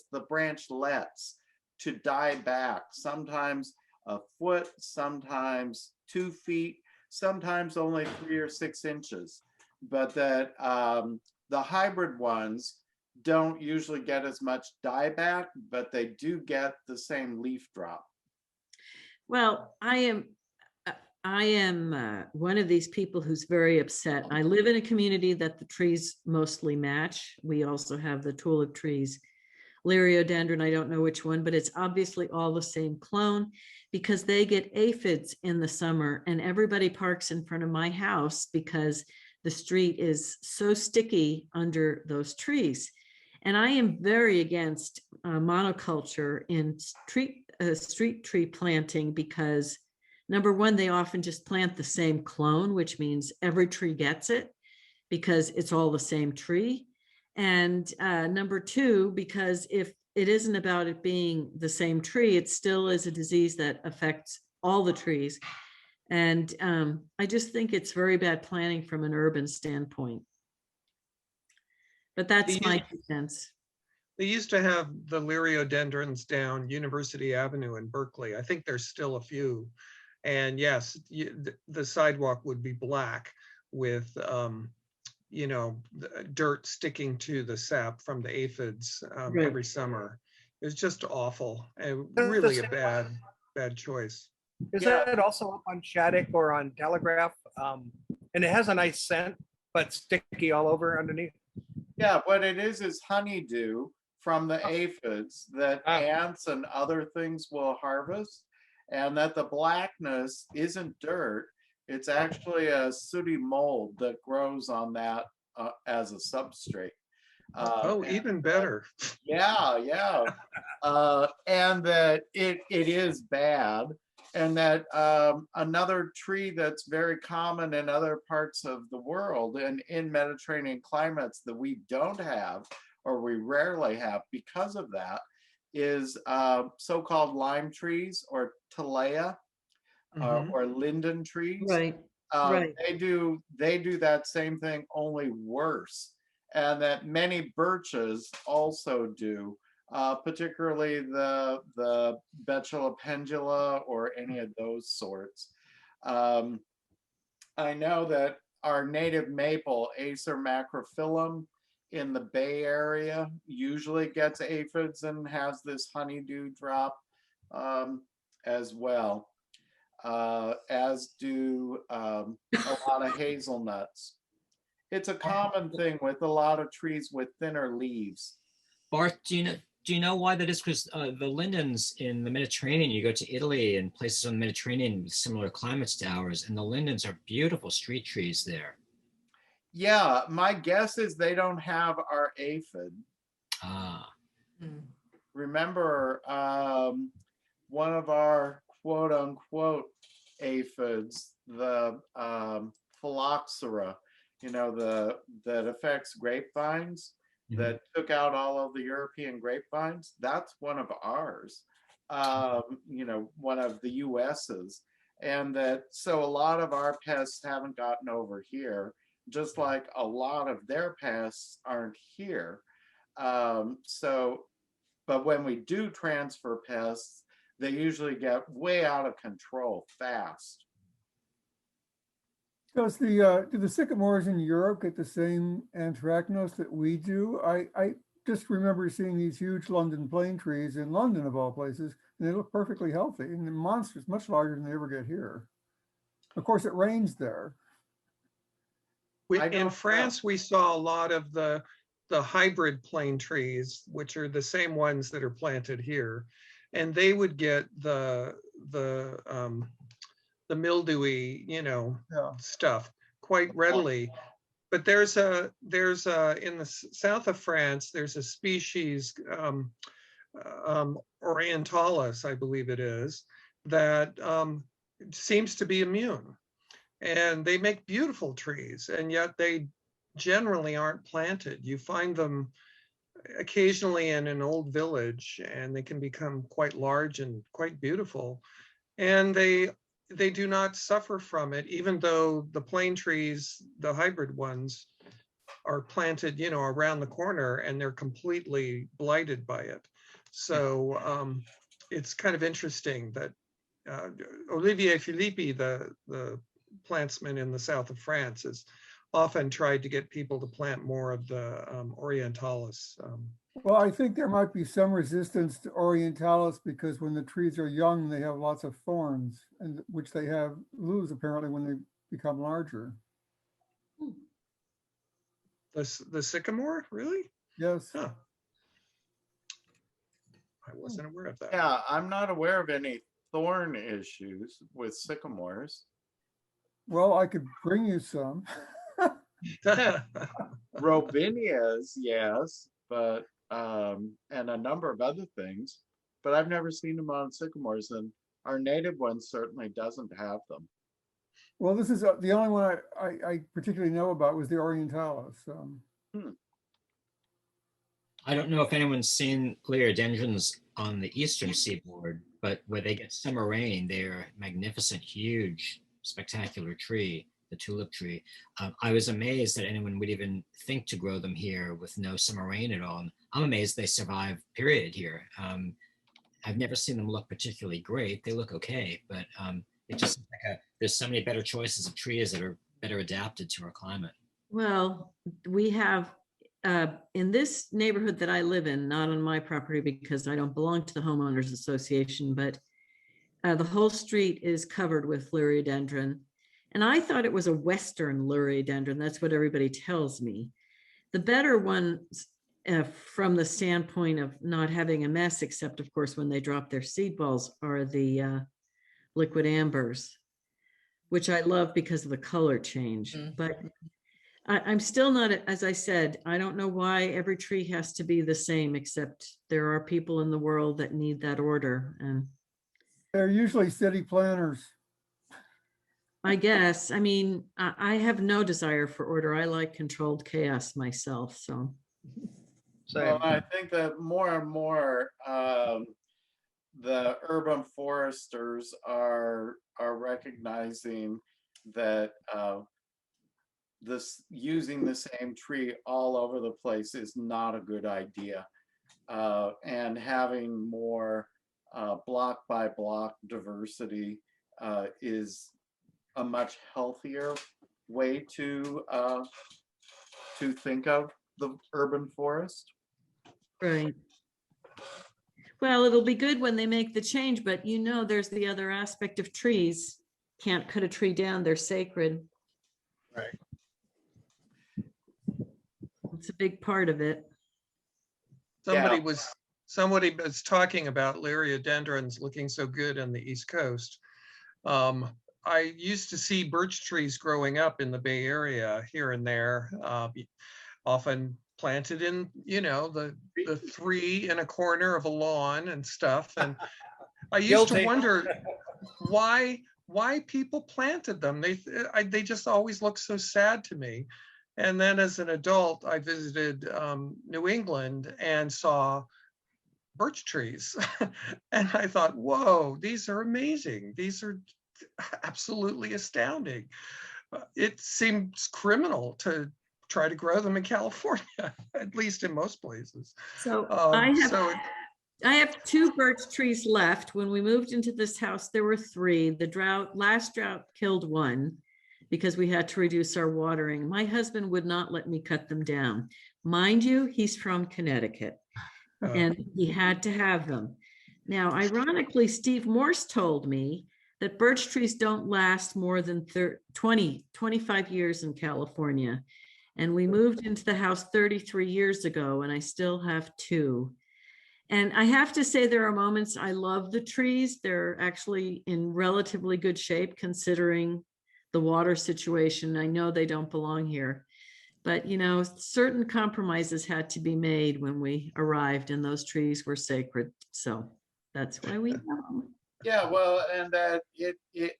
to die back, sometimes a foot, sometimes 2 feet, sometimes only 3 or 6 inches. But that the hybrid ones don't usually get as much dieback, but they do get the same leaf drop. Well, I am one of these people who's very upset. I live in a community that the trees mostly match. We also have the tulip trees, Liriodendron, I don't know which one, but it's obviously all the same clone because they get aphids in the summer, and everybody parks in front of my house because the street is so sticky under those trees. And I am very against monoculture in street tree planting because number one, they often just plant the same clone, which means every tree gets it because it's all the same tree. And number two, because if it isn't about it being the same tree, it still is a disease that affects all the trees. And I just think it's very bad planning from an urban standpoint. But that's my 2 cents. They used to have the Liriodendrons down University Avenue in Berkeley. I think there's still a few. And yes, the sidewalk would be black with, dirt sticking to the sap from the aphids every summer. It was just awful and really a bad choice. Is that also up on Shattuck or on Telegraph? And it has a nice scent, but sticky all over underneath. Yeah, what it is honeydew from the aphids that ants and other things will harvest, and that the blackness isn't dirt. It's actually a sooty mold that grows on that as a substrate. Even better. Yeah. And that it is bad. And that another tree that's very common in other parts of the world and in Mediterranean climates that we don't have, or we rarely have because of that, is so-called lime trees or Talea or linden trees. Right. They do that same thing, only worse. And that many birches also do, particularly the Betula pendula or any of those sorts. I know that our native maple, Acer macrophyllum, in the Bay Area usually gets aphids and has this honeydew drop as well. as do a lot of hazelnuts. It's a common thing with a lot of trees with thinner leaves. Bart, do you know why that is? Because the lindens in the Mediterranean, you go to Italy and places on the Mediterranean with similar climates to ours, and the lindens are beautiful street trees there. Yeah, my guess is they don't have our aphid. Ah. Remember, one of our quote unquote aphids, the phylloxera, that affects grapevines, that took out all of the European grapevines, that's one of ours, one of the US's. And that, so a lot of our pests haven't gotten over here, just like a lot of their pests aren't here. But when we do transfer pests, they usually get way out of control fast. Does do the sycamores in Europe get the same anthracnose that we do? I just remember seeing these huge London plane trees in London of all places, and they look perfectly healthy and the monsters much larger than they ever get here. Of course, it rains there. In France, we saw a lot of the hybrid plane trees, which are the same ones that are planted here, and they would get the mildewy, stuff quite readily. But there's in the south of France, there's a species, Orientalis, I believe it is, that seems to be immune. And they make beautiful trees, and yet they generally aren't planted. You find them occasionally in an old village, and they can become quite large and quite beautiful. And they do not suffer from it, even though the plane trees, the hybrid ones, are planted, around the corner, and they're completely blighted by it. So it's kind of interesting that Olivier Philippi, the plantsman in the south of France, has often tried to get people to plant more of the Orientalis. Well, I think there might be some resistance to Orientalis because when the trees are young, they have lots of thorns, and which they lose apparently when they become larger. The sycamore, really? Yes. Huh. I wasn't aware of that. Yeah, I'm not aware of any thorn issues with sycamores. Well, I could bring you some. Robinias, yes, but and a number of other things, but I've never seen them on sycamores, and our native one certainly doesn't have them. Well, this is the only one I particularly know about was the Orientalis. I don't know if anyone's seen Liriodendrons on the eastern seaboard, but where they get summer rain, they're magnificent, huge, spectacular tree, the tulip tree. I was amazed that anyone would even think to grow them here with no summer rain at all. And I'm amazed they survive, period, here. I've never seen them look particularly great. They look okay, but it just like there's so many better choices of trees that are better adapted to our climate. Well, we have in this neighborhood that I live in, not on my property because I don't belong to the homeowners association, but the whole street is covered with liriodendron. And I thought it was a Western liriodendron. That's what everybody tells me. The better ones from the standpoint of not having a mess, except of course, when they drop their seed balls, are the liquid ambers, which I love because of the color change. But I'm still not, as I said, I don't know why every tree has to be the same, except there are people in the world that need that order. And they're usually city planners. I guess, I mean, I have no desire for order. I like controlled chaos myself, so. Well, I think that more and more the urban foresters are recognizing that using the same tree all over the place is not a good idea, and having more block by block diversity is a much healthier way to think of the urban forest. Right. Well, it'll be good when they make the change, but you know, there's the other aspect of trees. Can't cut a tree down, they're sacred. Right. It's a big part of it. Somebody was talking about liriodendrons looking so good on the East Coast. I used to see birch trees growing up in the Bay Area here and there, often planted in, you know, the 3 in a corner of a lawn and stuff. And I used to wonder why people planted them. They just always looked so sad to me. And then as an adult, I visited New England and saw birch trees. And I thought, whoa, these are amazing. These are absolutely astounding. It seems criminal to try to grow them in California, at least in most places. So I have 2 birch trees left. When we moved into this house, there were 3. The last drought killed 1 because we had to reduce our watering. My husband would not let me cut them down. Mind you, he's from Connecticut and he had to have them. Now, ironically, Steve Morse told me that birch trees don't last more than 25 years in California. And we moved into the house 33 years ago and I still have 2. And I have to say there are moments I love the trees. They're actually in relatively good shape considering the water situation. I know they don't belong here, but you know, certain compromises had to be made when we arrived and those trees were sacred. So that's why we have them. Yeah, well, and that it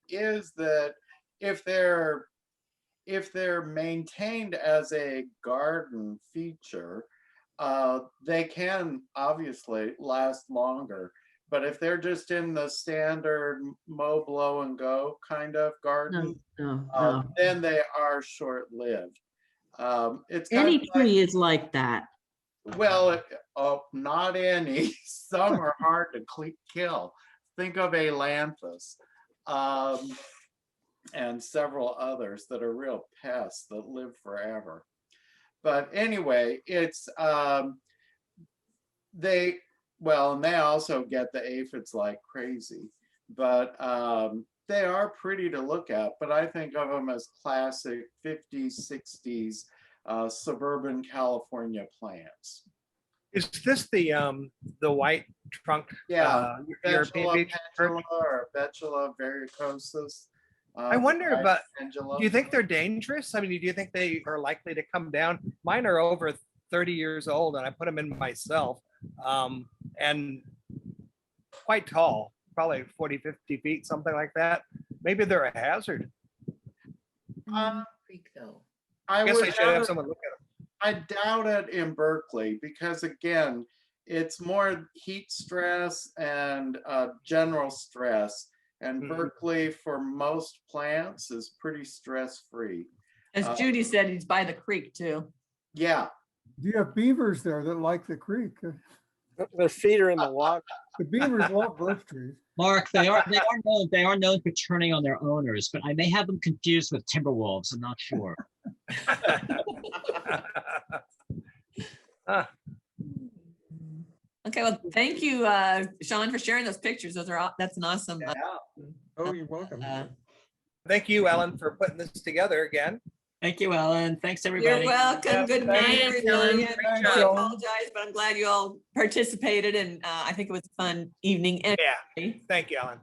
is that if they're maintained as a garden feature, they can obviously last longer. But if they're just in the standard mow, blow, and go kind of garden, No. then they are short-lived. It's Any tree is like that. Well, not any. Some are hard to kill. Think of ailanthus and several others that are real pests that live forever. But anyway, it's and they also get the aphids like crazy, but they are pretty to look at. But I think of them as classic 50s, 60s suburban California plants. Is this the white trunk? Yeah, European beech Betula or Betula variecosus. I wonder about, Angela. do you think they're dangerous? I mean, do you think they are likely to come down? Mine are over 30 years old and I put them in myself and quite tall, probably 40, 50 feet, something like that. Maybe they're a hazard. Creek though. I guess I should have someone look at them. I doubt it in Berkeley because again, it's more heat stress and general stress. And Berkeley, for most plants, is pretty stress-free. As Judy said, he's by the creek too. Yeah. Do you have beavers there that like the creek? Their feet are in the water. The beavers love birch trees. Mark, they are known for turning on their owners, but I may have them confused with timber wolves. I'm not sure. Okay, well, thank you, Sean, for sharing those pictures. That's an awesome. Oh, you're welcome. Thank you, Ellen, for putting this together again. Thank you, Ellen. Thanks, everybody. You're welcome. Good night, Thanks, everyone. Ellen. I apologize, but I'm glad you all participated, and I think it was a fun evening. Yeah, thank you, Ellen.